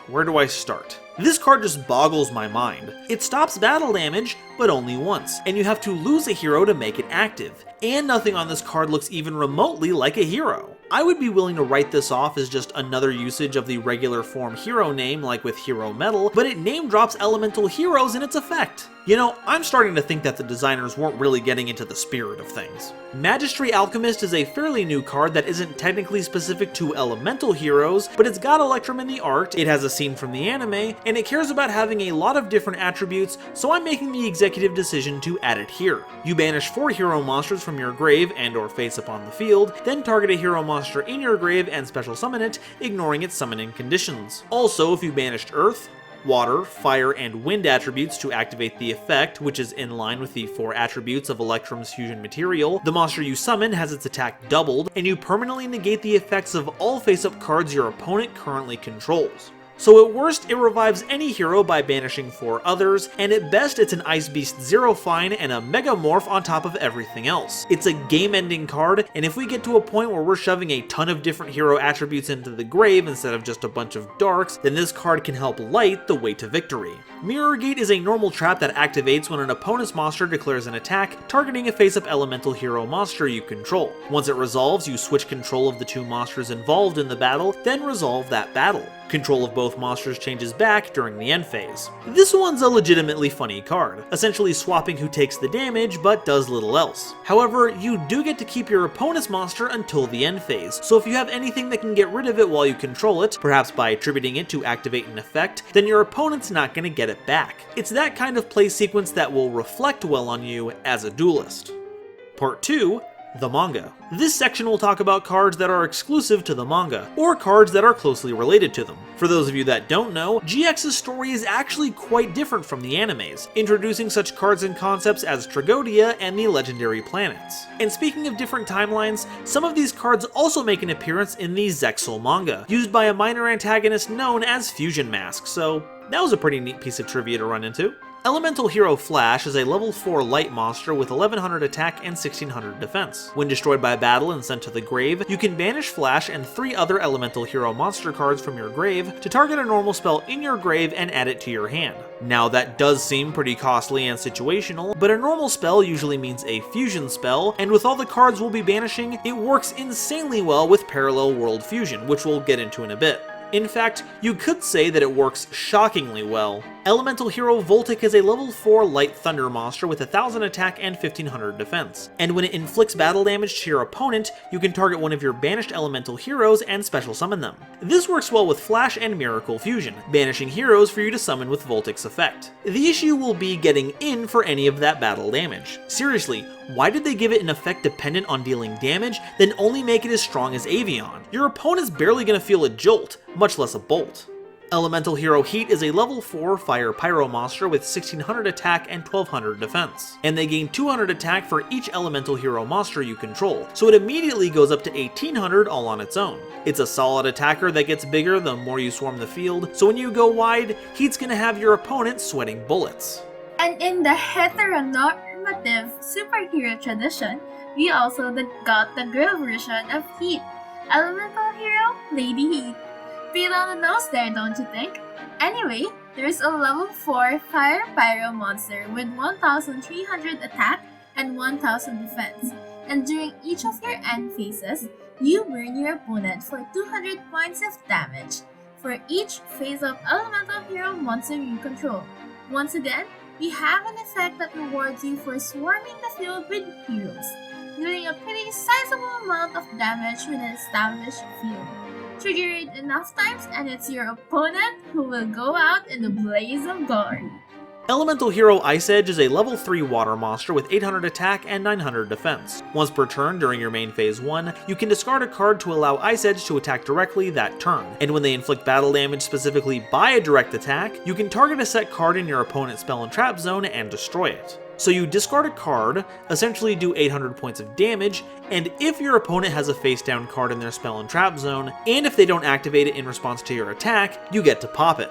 where do I start? This card just boggles my mind. It stops battle damage, but only once, and you have to lose a hero to make it active. And nothing on this card looks even remotely like a hero. I would be willing to write this off as just another usage of the regular form hero name like with Hero Metal, but it name drops elemental heroes in its effect. You know, I'm starting to think that the designers weren't really getting into the spirit of things. Magistry Alchemist is a fairly new card that isn't technically specific to elemental heroes, but it's got Electrum in the art, it has a scene from the anime, and it cares about having a lot of different attributes, so I'm making the executive decision to add it here. You banish 4 hero monsters from your grave and or face up on the field, then target a hero monster in your grave and special summon it, ignoring its summoning conditions. Also, if you banished Earth, Water, Fire, and Wind attributes to activate the effect, which is in line with the 4 attributes of Electrum's fusion material, the monster you summon has its attack doubled, and you permanently negate the effects of all face-up cards your opponent currently controls. So at worst, it revives any hero by banishing 4 others, and at best it's an Ice Beast Zero Fine and a Megamorph on top of everything else. It's a game-ending card, and if we get to a point where we're shoving a ton of different hero attributes into the grave instead of just a bunch of darks, then this card can help light the way to victory. Mirror Gate is a normal trap that activates when an opponent's monster declares an attack, targeting a face-up elemental hero monster you control. Once it resolves, you switch control of the 2 monsters involved in the battle, then resolve that battle. Control of both monsters changes back during the end phase. This one's a legitimately funny card, essentially swapping who takes the damage but does little else. However, you do get to keep your opponent's monster until the end phase, so if you have anything that can get rid of it while you control it, perhaps by attributing it to activate an effect, then your opponent's not going to get it back. It's that kind of play sequence that will reflect well on you as a duelist. Part 2. The manga. This section will talk about cards that are exclusive to the manga, or cards that are closely related to them. For those of you that don't know, GX's story is actually quite different from the anime's, introducing such cards and concepts as Tragodia and the Legendary Planets. And speaking of different timelines, some of these cards also make an appearance in the Zexal manga, used by a minor antagonist known as Fusion Mask, so that was a pretty neat piece of trivia to run into. Elemental Hero Flash is a level 4 light monster with 1100 attack and 1600 defense. When destroyed by battle and sent to the grave, you can banish Flash and 3 other Elemental Hero monster cards from your grave to target a normal spell in your grave and add it to your hand. Now that does seem pretty costly and situational, but a normal spell usually means a fusion spell, and with all the cards we'll be banishing, it works insanely well with Parallel World Fusion, which we'll get into in a bit. In fact, you could say that it works shockingly well. Elemental Hero Voltic is a level 4 light thunder monster with 1000 attack and 1500 defense, and when it inflicts battle damage to your opponent, you can target one of your banished elemental heroes and special summon them. This works well with Flash and Miracle Fusion, banishing heroes for you to summon with Voltic's effect. The issue will be getting in for any of that battle damage. Seriously, why did they give it an effect dependent on dealing damage, then only make it as strong as Avion? Your opponent's barely gonna feel a jolt, much less a bolt. Elemental Hero Heat is a level 4 Fire Pyro monster with 1600 attack and 1200 defense, and they gain 200 attack for each Elemental Hero monster you control, so it immediately goes up to 1800 all on its own. It's a solid attacker that gets bigger the more you swarm the field, so when you go wide, Heat's gonna have your opponent sweating bullets. And in the heteronormative superhero tradition, we also got the girl version of Heat, Elemental Hero Lady Heat. Beat on the nose there, don't you think? Anyway, there's a level 4 Fire Pyro monster with 1,300 attack and 1,000 defense, and during each of your end phases, you burn your opponent for 200 points of damage for each phase of elemental hero monster you control. Once again, we have an effect that rewards you for swarming the field with heroes, dealing a pretty sizable amount of damage with an established field. Trigger it enough times and it's your opponent who will go out in a blaze of glory. Elemental Hero Ice Edge is a level 3 water monster with 800 attack and 900 defense. Once per turn during your main phase 1, you can discard a card to allow Ice Edge to attack directly that turn, and when they inflict battle damage specifically by a direct attack, you can target a set card in your opponent's spell and trap zone and destroy it. So you discard a card, essentially do 800 points of damage, and if your opponent has a face down card in their spell and trap zone, and if they don't activate it in response to your attack, you get to pop it.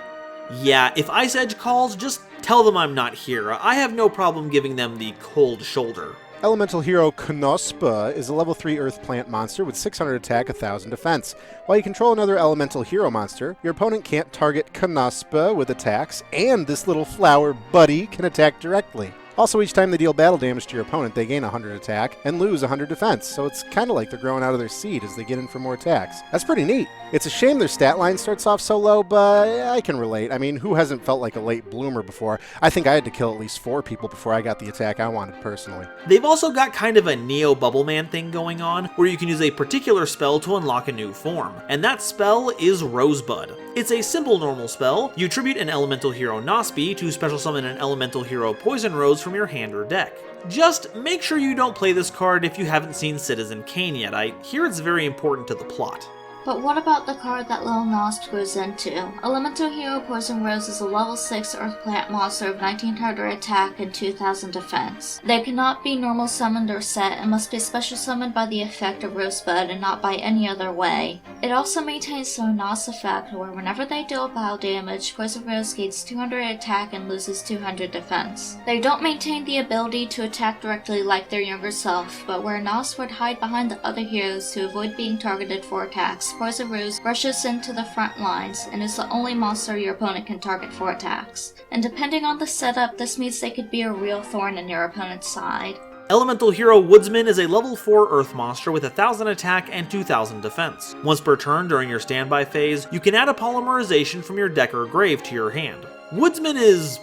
Yeah, if Ice Edge calls, just tell them I'm not here. I have no problem giving them the cold shoulder. Elemental Hero Knospa is a level 3 Earth Plant monster with 600 attack, 1000 defense. While you control another Elemental Hero monster, your opponent can't target Knospa with attacks, and this little flower buddy can attack directly. Also, each time they deal battle damage to your opponent, they gain 100 attack and lose 100 defense, so it's kinda like they're growing out of their seed as they get in for more attacks. That's pretty neat. It's a shame their stat line starts off so low, but I can relate. I mean, who hasn't felt like a late bloomer before? I think I had to kill at least 4 people before I got the attack I wanted personally. They've also got kind of a Neo Bubbleman thing going on, where you can use a particular spell to unlock a new form, and that spell is Rosebud. It's a simple normal spell. You tribute an Elemental Hero Nospi to special summon an Elemental Hero Poison Rose from your hand or deck. Just make sure you don't play this card if you haven't seen Citizen Kane yet. I hear it's very important to the plot. But what about the card that Lil Nost goes into? Elemental Hero Poison Rose is a level 6 Earth Plant monster of 1900 attack and 2000 defense. They cannot be normal summoned or set and must be special summoned by the effect of Rosebud and not by any other way. It also maintains the Nos effect where whenever they deal battle damage, Poison Rose gains 200 attack and loses 200 defense. They don't maintain the ability to attack directly like their younger self, but where Nos would hide behind the other heroes to avoid being targeted for attacks, Poison Rose rushes into the front lines and is the only monster your opponent can target for attacks. And depending on the setup, this means they could be a real thorn in your opponent's side. Elemental Hero Woodsman is a level 4 Earth monster with 1000 attack and 2000 defense. Once per turn during your standby phase, you can add a polymerization from your deck or grave to your hand. Woodsman is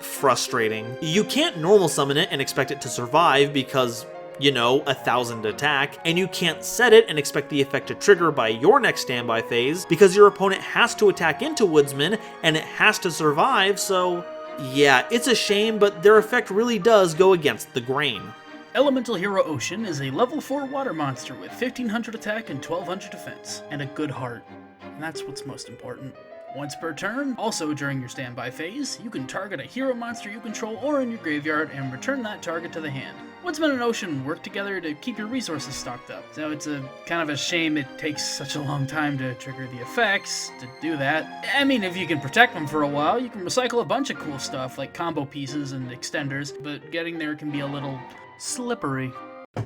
frustrating. You can't normal summon it and expect it to survive because, you know, 1000 attack, and you can't set it and expect the effect to trigger by your next standby phase because your opponent has to attack into Woodsman and it has to survive, so yeah, it's a shame, but their effect really does go against the grain. Elemental Hero Ocean is a level 4 water monster with 1500 attack and 1200 defense, and a good heart. And that's what's most important. Once per turn, also during your standby phase, you can target a hero monster you control or in your graveyard and return that target to the hand. Woodsman and Ocean work together to keep your resources stocked up, so it's a kind of a shame it takes such a long time to trigger the effects to do that. I mean, if you can protect them for a while, you can recycle a bunch of cool stuff like combo pieces and extenders, but getting there can be a little slippery.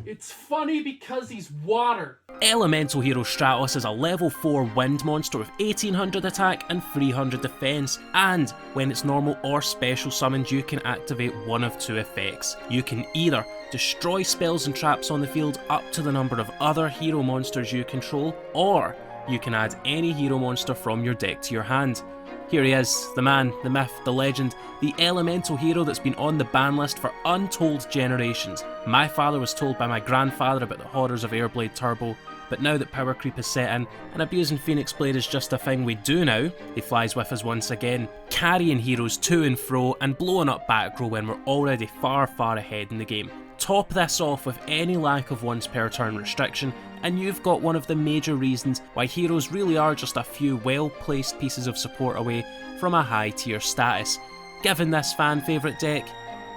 It's funny because he's water. Elemental Hero Stratos is a level 4 wind monster with 1800 attack and 300 defense, and when it's normal or special summoned you can activate one of 2 effects. You can either destroy spells and traps on the field up to the number of other hero monsters you control, or you can add any hero monster from your deck to your hand. Here he is, the man, the myth, the legend, the elemental hero that's been on the ban list for untold generations. My father was told by my grandfather about the horrors of Airblade Turbo, but now that power creep is set in, and abusing Phoenix Blade is just a thing we do now, he flies with us once again, carrying heroes to and fro and blowing up back row when we're already far ahead in the game. Top this off with any lack of once per turn restriction, and you've got one of the major reasons why heroes really are just a few well-placed pieces of support away from a high tier status, giving this fan favourite deck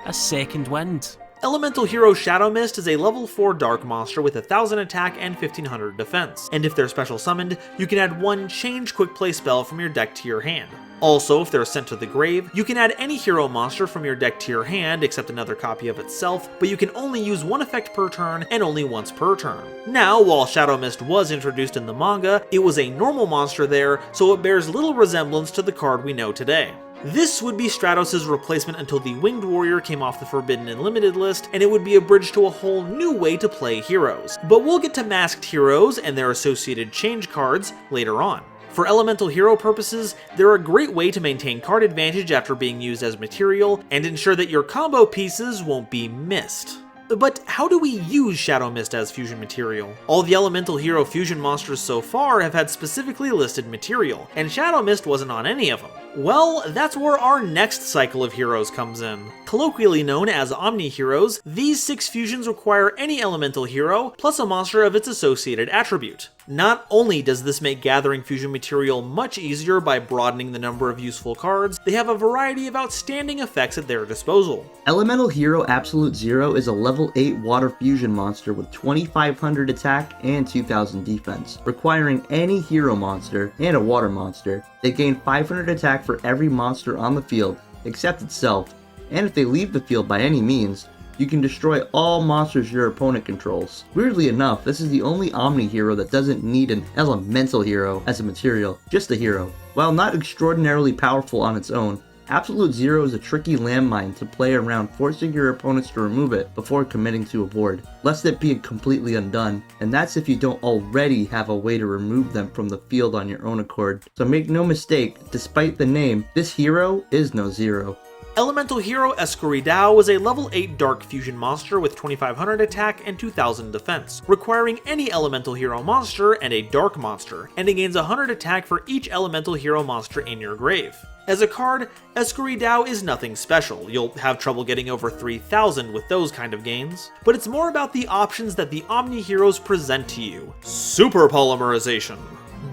a second wind. Elemental Hero Shadow Mist is a level 4 dark monster with 1000 attack and 1500 defense, and if they're special summoned, you can add one change quick play spell from your deck to your hand. Also, if they're sent to the grave, you can add any hero monster from your deck to your hand except another copy of itself, but you can only use one effect per turn and only once per turn. Now, while Shadow Mist was introduced in the manga, it was a normal monster there, so it bears little resemblance to the card we know today. This would be Stratos' replacement until the Winged Warrior came off the Forbidden and Limited list, and it would be a bridge to a whole new way to play heroes. But we'll get to masked heroes and their associated change cards later on. For elemental hero purposes, they're a great way to maintain card advantage after being used as material, and ensure that your combo pieces won't be missed. But how do we use Shadow Mist as fusion material? All the elemental hero fusion monsters so far have had specifically listed material, and Shadow Mist wasn't on any of them. Well, that's where our next cycle of heroes comes in. Colloquially known as Omni Heroes, these 6 fusions require any elemental hero, plus a monster of its associated attribute. Not only does this make gathering fusion material much easier by broadening the number of useful cards, they have a variety of outstanding effects at their disposal. Elemental Hero Absolute Zero is a level 8 water fusion monster with 2500 attack and 2000 defense, requiring any hero monster and a water monster. They gain 500 attack for every monster on the field except itself, and if they leave the field by any means, you can destroy all monsters your opponent controls. Weirdly enough, this is the only Omni hero that doesn't need an elemental hero as a material, just a hero. While not extraordinarily powerful on its own, Absolute Zero is a tricky landmine to play around, forcing your opponents to remove it before committing to a board, lest it be completely undone, and that's if you don't already have a way to remove them from the field on your own accord. So make no mistake, despite the name, this hero is no zero. Elemental Hero Escuridao was a level 8 Dark Fusion monster with 2500 attack and 2000 defense, requiring any Elemental Hero monster and a Dark monster, and it gains 100 attack for each Elemental Hero monster in your grave. As a card, Escuridao is nothing special, you'll have trouble getting over 3000 with those kind of gains, but it's more about the options that the Omni Heroes present to you. Super Polymerization.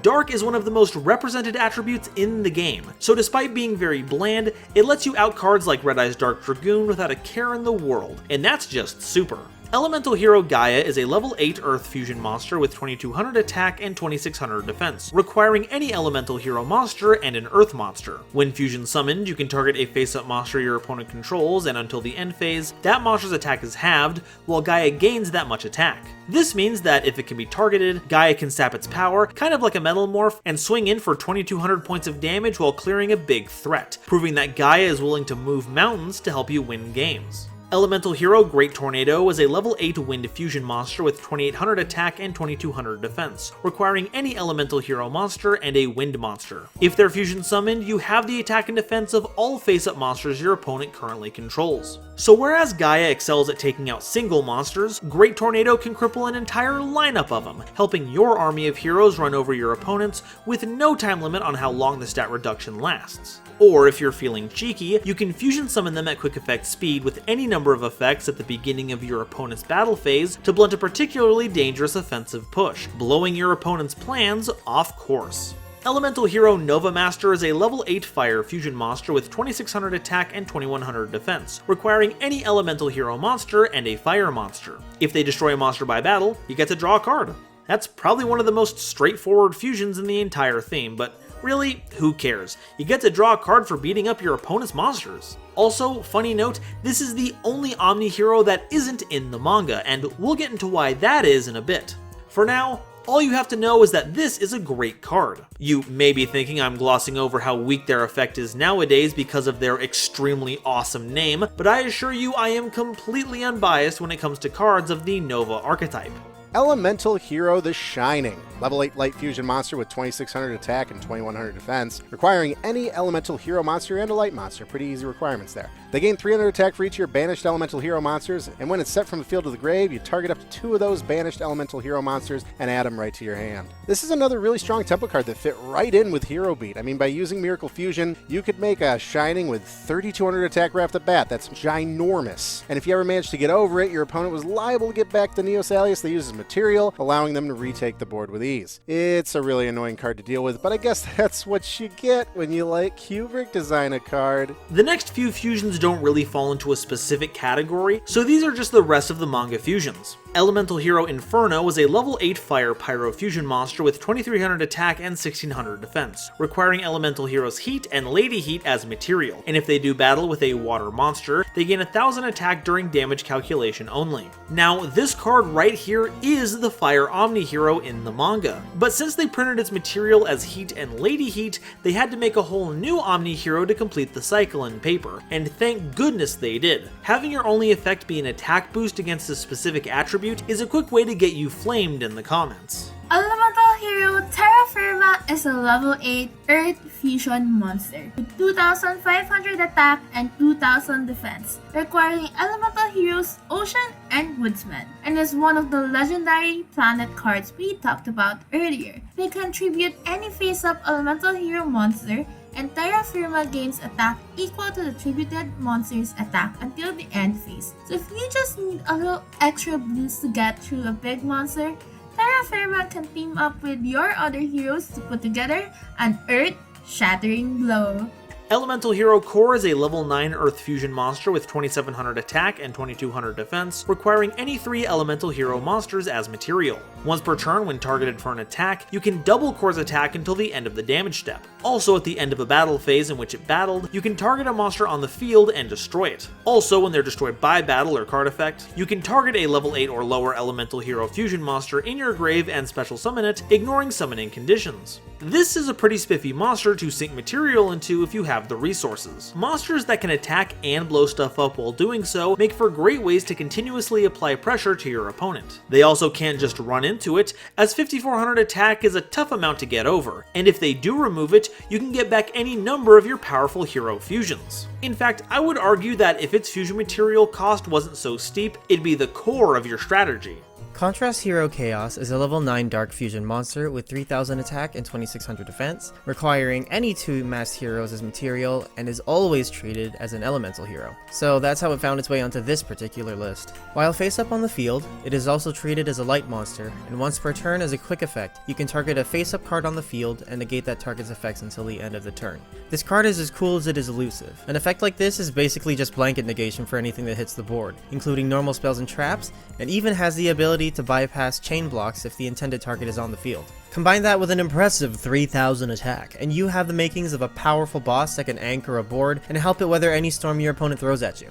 Dark is one of the most represented attributes in the game, so despite being very bland, it lets you out cards like Red Eye's Dark Dragoon without a care in the world, and that's just super. Elemental Hero Gaia is a level 8 Earth Fusion monster with 2200 attack and 2600 defense, requiring any Elemental Hero monster and an Earth monster. When fusion summoned, you can target a face-up monster your opponent controls, and until the end phase, that monster's attack is halved, while Gaia gains that much attack. This means that if it can be targeted, Gaia can sap its power, kind of like a Metal Morph, and swing in for 2200 points of damage while clearing a big threat, proving that Gaia is willing to move mountains to help you win games. Elemental Hero Great Tornado is a level 8 Wind Fusion monster with 2800 attack and 2200 defense, requiring any Elemental Hero monster and a Wind monster. If they're fusion summoned, you have the attack and defense of all face-up monsters your opponent currently controls. So whereas Gaia excels at taking out single monsters, Great Tornado can cripple an entire lineup of them, helping your army of heroes run over your opponents with no time limit on how long the stat reduction lasts. Or if you're feeling cheeky, you can fusion summon them at quick effect speed with any number of effects at the beginning of your opponent's battle phase to blunt a particularly dangerous offensive push, blowing your opponent's plans off course. Elemental Hero Nova Master is a level 8 Fire Fusion monster with 2600 attack and 2100 defense, requiring any Elemental Hero monster and a Fire monster. If they destroy a monster by battle, you get to draw a card. That's probably one of the most straightforward fusions in the entire theme, but really, who cares? You get to draw a card for beating up your opponent's monsters. Also, funny note, this is the only Omni hero that isn't in the manga, and we'll get into why that is in a bit. For now, all you have to know is that this is a great card. You may be thinking I'm glossing over how weak their effect is nowadays because of their extremely awesome name, but I assure you I am completely unbiased when it comes to cards of the Nova archetype. Elemental Hero The Shining. Level 8 Light Fusion monster with 2600 attack and 2100 defense, requiring any Elemental Hero monster and a Light monster. Pretty easy requirements there. They gain 300 attack for each of your banished Elemental Hero monsters, and when it's set from the field to the grave, you target up to 2 of those banished Elemental Hero monsters and add them right to your hand. This is another really strong tempo card that fit right in with Hero Beat. I mean, by using Miracle Fusion, you could make a Shining with 3200 attack right off the bat. That's ginormous. And if you ever managed to get over it, your opponent was liable to get back the Neos Alias they use as material, allowing them to retake the board with ease. It's a really annoying card to deal with, but I guess that's what you get when you let Kubrick design a card. The next few fusions don't really fall into a specific category, so these are just the rest of the manga fusions. Elemental Hero Inferno is a level 8 Fire Pyro Fusion monster with 2300 attack and 1600 defense, requiring Elemental Hero's Heat and Lady Heat as material, and if they do battle with a water monster, they gain 1000 attack during damage calculation only. Now, this card right here is the Fire Omni Hero in the manga, but since they printed its material as Heat and Lady Heat, they had to make a whole new Omni Hero to complete the cycle in paper, and thank goodness they did. Having your only effect be an attack boost against a specific attribute is a quick way to get you flamed in the comments. Elemental Hero Terra Firma is a level 8 Earth Fusion monster with 2500 attack and 2000 defense, requiring Elemental Heroes Ocean and Woodsman, and is one of the legendary planet cards we talked about earlier. They contribute any face-up Elemental Hero monster, and Terra Firma gains attack equal to the tributed monster's attack until the end phase. So if you just need a little extra boost to get through a big monster, Terra Firma can team up with your other heroes to put together an earth-shattering blow. Elemental Hero Core is a level 9 Earth Fusion monster with 2700 attack and 2200 defense, requiring any 3 Elemental Hero monsters as material. Once per turn, when targeted for an attack, you can double Core's attack until the end of the damage step. Also, at the end of a battle phase in which it battled, you can target a monster on the field and destroy it. Also, when they're destroyed by battle or card effect, you can target a level 8 or lower Elemental Hero Fusion monster in your grave and special summon it, ignoring summoning conditions. This is a pretty spiffy monster to sink material into if you have the resources. Monsters that can attack and blow stuff up while doing so make for great ways to continuously apply pressure to your opponent. They also can't just run into it, as 5400 attack is a tough amount to get over, and if they do remove it, you can get back any number of your powerful hero fusions. In fact, I would argue that if its fusion material cost wasn't so steep, it'd be the core of your strategy. Contrast Hero Chaos is a level 9 Dark Fusion monster with 3000 attack and 2600 defense, requiring any 2 masked heroes as material, and is always treated as an elemental hero. So that's how it found its way onto this particular list. While face up on the field, it is also treated as a light monster, and once per turn as a quick effect, you can target a face up card on the field and negate that target's effects until the end of the turn. This card is as cool as it is elusive. An effect like this is basically just blanket negation for anything that hits the board, including normal spells and traps, and even has the ability to bypass chain blocks if the intended target is on the field. Combine that with an impressive 3000 attack, and you have the makings of a powerful boss that can anchor a board and help it weather any storm your opponent throws at you.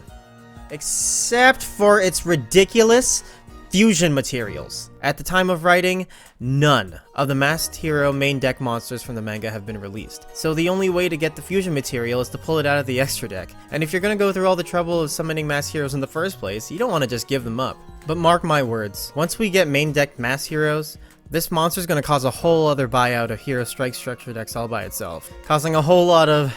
Except for its ridiculous fusion materials. At the time of writing, none of the Masked Hero main deck monsters from the manga have been released, so the only way to get the fusion material is to pull it out of the extra deck, and if you're gonna go through all the trouble of summoning Masked Heroes in the first place, you don't want to just give them up. But mark my words, once we get main deck Masked Heroes, this monster's gonna cause a whole other buyout of Hero Strike structure decks all by itself, causing a whole lot of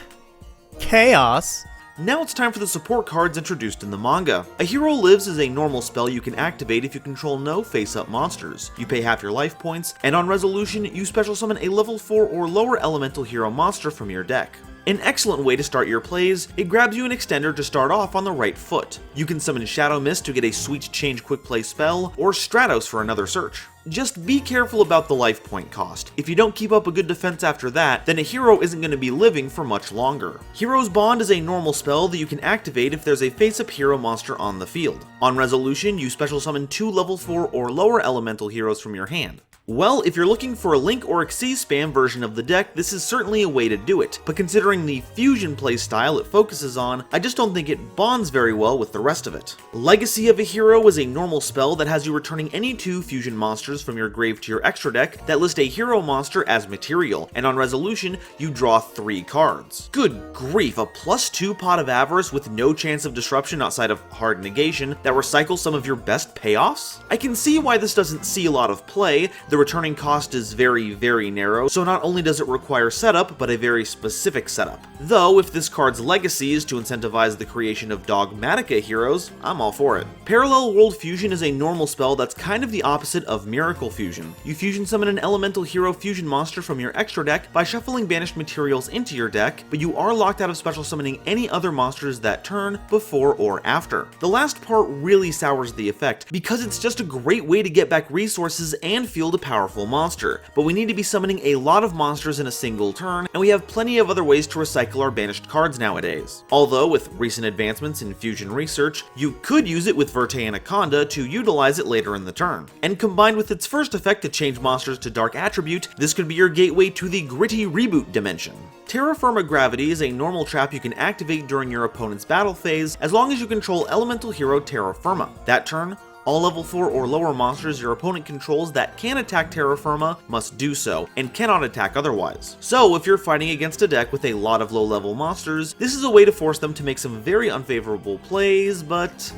chaos. Now it's time for the support cards introduced in the manga. A Hero Lives is a normal spell you can activate if you control no face-up monsters. You pay half your life points, and on resolution, you special summon a level 4 or lower elemental hero monster from your deck. An excellent way to start your plays, it grabs you an extender to start off on the right foot. You can summon Shadow Mist to get a sweet change quick play spell, or Stratos for another search. Just be careful about the life point cost. If you don't keep up a good defense after that, then a hero isn't going to be living for much longer. Hero's Bond is a normal spell that you can activate if there's a face-up hero monster on the field. On resolution, you special summon 2 level 4 or lower elemental heroes from your hand. Well, if you're looking for a Link or Xyz spam version of the deck, this is certainly a way to do it, but considering the fusion playstyle it focuses on, I just don't think it bonds very well with the rest of it. Legacy of a Hero is a normal spell that has you returning any 2 fusion monsters from your grave to your extra deck that list a hero monster as material, and on resolution, you draw 3 cards. Good grief, a +2 Pot of Avarice with no chance of disruption outside of hard negation that recycles some of your best payoffs? I can see why this doesn't see a lot of play. The returning cost is very, very narrow, so not only does it require setup, but a very specific setup. Though, if this card's legacy is to incentivize the creation of Dogmatica heroes, I'm all for it. Parallel World Fusion is a normal spell that's kind of the opposite of Miracle Fusion. You fusion summon an elemental hero fusion monster from your extra deck by shuffling banished materials into your deck, but you are locked out of special summoning any other monsters that turn, before or after. The last part really sours the effect, because it's just a great way to get back resources and field a powerful monster, but we need to be summoning a lot of monsters in a single turn, and we have plenty of other ways to recycle our banished cards nowadays. Although, with recent advancements in fusion research, you could use it with Verte Anaconda to utilize it later in the turn. And combined with its first effect to change monsters to Dark Attribute, this could be your gateway to the Gritty Reboot dimension. Terra Firma Gravity is a normal trap you can activate during your opponent's battle phase as long as you control elemental hero Terra Firma. That turn, all level 4 or lower monsters your opponent controls that can attack Terra Firma must do so, and cannot attack otherwise. So if you're fighting against a deck with a lot of low level monsters, this is a way to force them to make some very unfavorable plays, but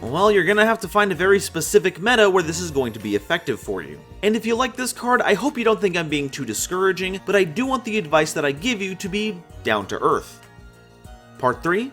well, you're gonna have to find a very specific meta where this is going to be effective for you. And if you like this card, I hope you don't think I'm being too discouraging, but I do want the advice that I give you to be down to earth. Part 3,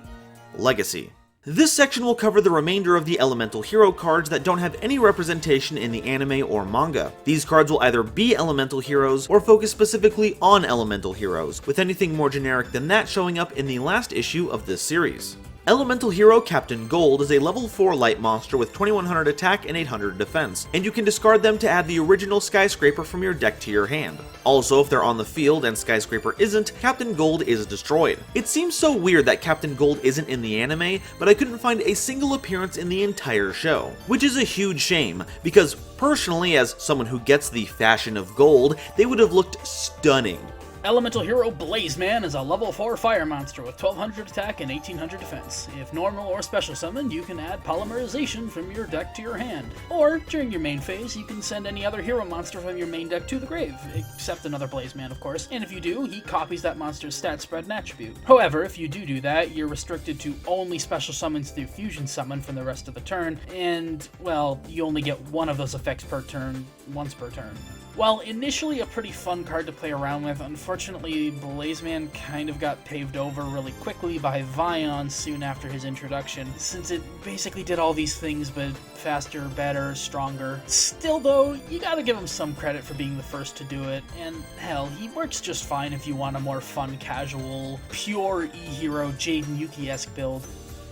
Legacy. This section will cover the remainder of the elemental hero cards that don't have any representation in the anime or manga. These cards will either be elemental heroes or focus specifically on elemental heroes, with anything more generic than that showing up in the last issue of this series. Elemental Hero Captain Gold is a level 4 light monster with 2100 attack and 800 defense, and you can discard them to add the original Skyscraper from your deck to your hand. Also, if they're on the field and Skyscraper isn't, Captain Gold is destroyed. It seems so weird that Captain Gold isn't in the anime, but I couldn't find a single appearance in the entire show, which is a huge shame, because personally, as someone who gets the fashion of gold, they would have looked stunning. Elemental Hero Blazeman is a level 4 fire monster with 1200 attack and 1800 defense. If normal or special summoned, you can add polymerization from your deck to your hand. Or, during your main phase, you can send any other hero monster from your main deck to the grave, except another Blazeman of course, and if you do, he copies that monster's stat spread and attribute. However, if you do that, you're restricted to only special summons through fusion summon for the rest of the turn, and, well, you only get one of those effects per turn, once per turn. While initially a pretty fun card to play around with, unfortunately Blazeman kind of got paved over really quickly by Vion soon after his introduction, since it basically did all these things but faster, better, stronger. Still though, you gotta give him some credit for being the first to do it, and hell, he works just fine if you want a more fun, casual, pure E-Hero Jaden Yuki-esque build.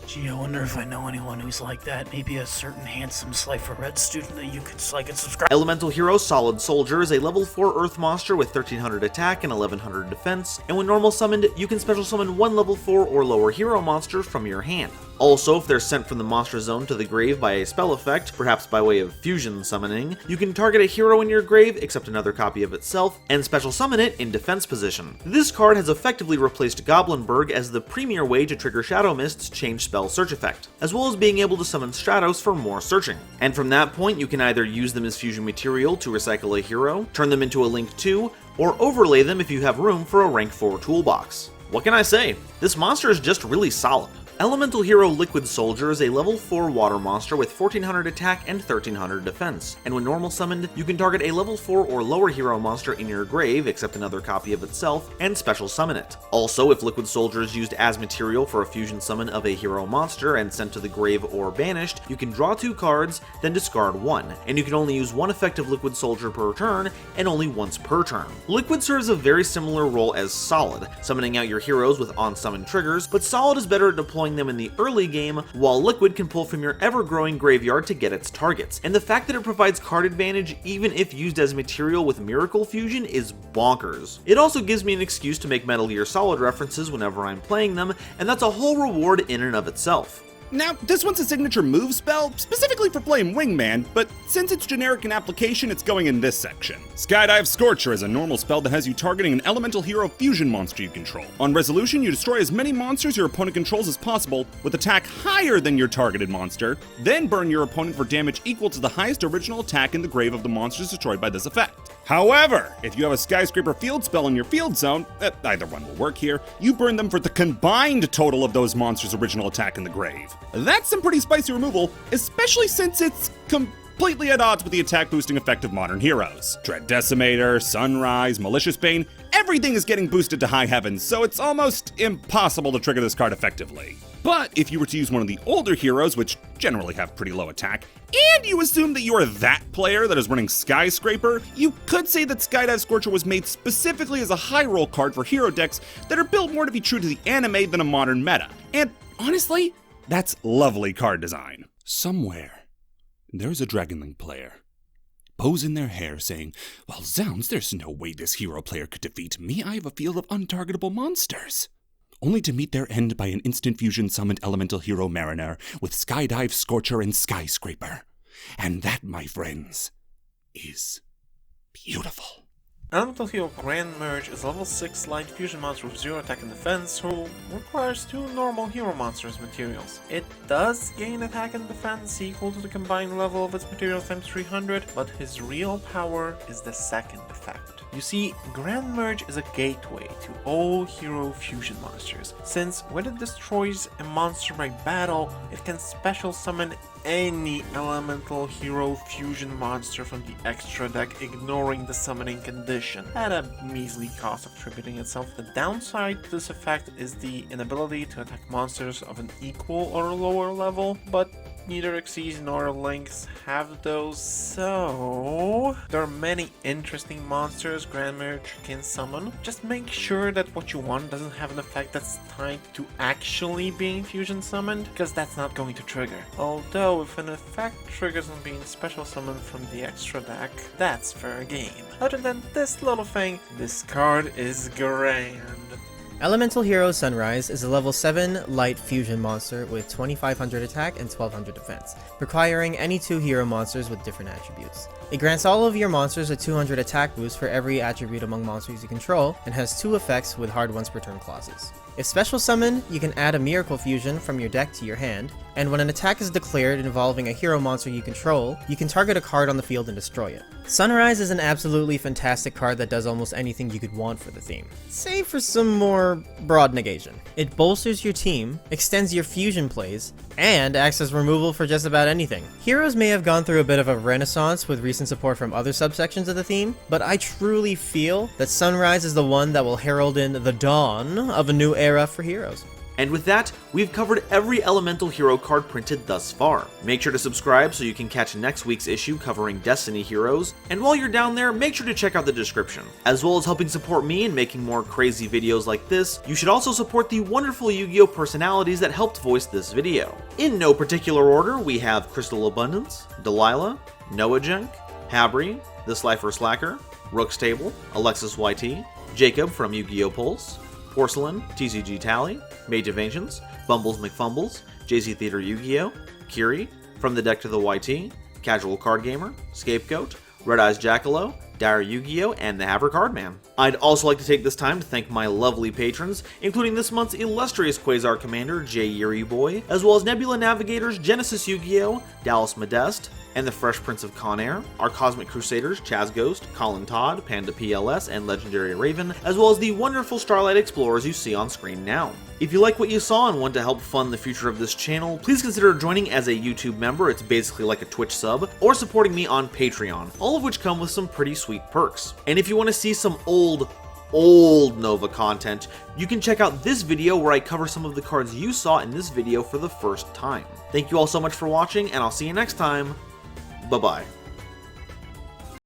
Gee, I wonder if I know anyone who's like that. Maybe a certain handsome SliferSlacker student that you could like and subscribe. Elemental Hero Solid Soldier is a level 4 Earth monster with 1300 attack and 1100 defense, and when normal summoned, you can special summon one level 4 or lower hero monster from your hand. Also, if they're sent from the monster zone to the grave by a spell effect, perhaps by way of fusion summoning, you can target a hero in your grave, except another copy of itself, and special summon it in defense position. This card has effectively replaced Goblinberg as the premier way to trigger Shadow Mist's change spell search effect, as well as being able to summon Stratos for more searching. And from that point, you can either use them as fusion material to recycle a hero, turn them into a Link 2, or overlay them if you have room for a rank 4 toolbox. What can I say? This monster is just really solid. Elemental Hero Liquid Soldier is a level 4 water monster with 1400 attack and 1300 defense, and when normal summoned, you can target a level 4 or lower hero monster in your grave, except another copy of itself, and special summon it. Also, if Liquid Soldier is used as material for a fusion summon of a hero monster and sent to the grave or banished, you can draw 2 cards, then discard 1, and you can only use one effective Liquid Soldier per turn, and only once per turn. Liquid serves a very similar role as Solid, summoning out your heroes with on-summon triggers, but Solid is better at deploying them in the early game, while Liquid can pull from your ever-growing graveyard to get its targets. And the fact that it provides card advantage even if used as material with Miracle Fusion is bonkers. It also gives me an excuse to make Metal Gear Solid references whenever I'm playing them, and that's a whole reward in and of itself. Now, this one's a signature move spell, specifically for playing Wingman, but since it's generic in application, it's going in this section. Skydive Scorcher is a normal spell that has you targeting an elemental hero fusion monster you control. On resolution, you destroy as many monsters your opponent controls as possible, with attack higher than your targeted monster, then burn your opponent for damage equal to the highest original attack in the grave of the monsters destroyed by this effect. However, if you have a Skyscraper field spell in your field zone, either one will work here, you burn them for the combined total of those monsters' original attack in the grave. That's some pretty spicy removal, especially since it's completely at odds with the attack boosting effect of modern heroes. Dread Decimator, Sunrise, Malicious Bane, everything is getting boosted to high heavens, so it's almost impossible to trigger this card effectively. But if you were to use one of the older heroes, which generally have pretty low attack, and you assume that you are that player that is running Skyscraper, you could say that Skydive Scorcher was made specifically as a high roll card for hero decks that are built more to be true to the anime than a modern meta. And honestly, that's lovely card design. Somewhere, there's a Dragon Link player bows in their hair, saying, "Well, zounds, there's no way this hero player could defeat me. I have a field of untargetable monsters." Only to meet their end by an instant fusion summoned elemental hero Mariner with Skydive, Scorcher, and Skyscraper. And that, my friends, is beautiful. Elemental Hero Grand Merge is a level 6 light fusion monster with 0 attack and defense who requires 2 normal hero monsters materials. It does gain attack and defense equal to the combined level of its materials times 300, but his real power is the second effect. You see, Grand Merge is a gateway to all hero fusion monsters, since when it destroys a monster by battle, it can special summon any elemental hero fusion monster from the extra deck, ignoring the summoning condition, at a measly cost of tributing itself. The downside to this effect is the inability to attack monsters of an equal or lower level, but neither Xyz nor Lynx have those, so there are many interesting monsters Grand Merge can summon. Just make sure that what you want doesn't have an effect that's tied to actually being fusion summoned, because that's not going to trigger. Although if an effect triggers on being special summoned from the extra deck, that's fair game. Other than this little thing, this card is grand. Elemental Hero Sunrise is a level 7 light fusion monster with 2500 attack and 1200 defense, requiring any 2 hero monsters with different attributes. It grants all of your monsters a 200 attack boost for every attribute among monsters you control, and has 2 effects with hard once per turn clauses. If special summoned, you can add a Miracle Fusion from your deck to your hand, and when an attack is declared involving a hero monster you control, you can target a card on the field and destroy it. Sunrise is an absolutely fantastic card that does almost anything you could want for the theme, save for some more broad negation. It bolsters your team, extends your fusion plays, and acts as removal for just about anything. Heroes may have gone through a bit of a renaissance with recent support from other subsections of the theme, but I truly feel that Sunrise is the one that will herald in the dawn of a new era for heroes. And with that, we've covered every elemental hero card printed thus far. Make sure to subscribe so you can catch next week's issue covering Destiny heroes, and while you're down there, make sure to check out the description. As well as helping support me in making more crazy videos like this, you should also support the wonderful Yu-Gi-Oh personalities that helped voice this video. In no particular order, we have Crystlabndce, Delilah, Noajenk, Habri, TheSliferSlacker, Rook's Table, Alexis YT, Jacob from Yu-Gi-Oh Pulse, Porcelain, TCG Tally, Mage of Ancients, Bumbles McFumbles, JZ Theater Yu-Gi-Oh, Kiri, From the Deck to the YT, Casual Card Gamer, Scapegoat, Red Eyes Jackalow, Dire Yu-Gi-Oh, and the Haver Cardman. I'd also like to take this time to thank my lovely patrons, including this month's illustrious Quasar Commander, J. Yuri Boy, as well as Nebula Navigators, Genesis Yu-Gi-Oh, Dallas Modest, and the Fresh Prince of Conair, our Cosmic Crusaders, Chaz Ghost, Colin Todd, Panda PLS, and Legendary Raven, as well as the wonderful Starlight Explorers you see on screen now. If you like what you saw and want to help fund the future of this channel, please consider joining as a YouTube member, it's basically like a Twitch sub, or supporting me on Patreon, all of which come with some pretty sweet perks. And if you want to see some old Nova content, you can check out this video where I cover some of the cards you saw in this video for the first time. Thank you all so much for watching, and I'll see you next time. Bye-bye.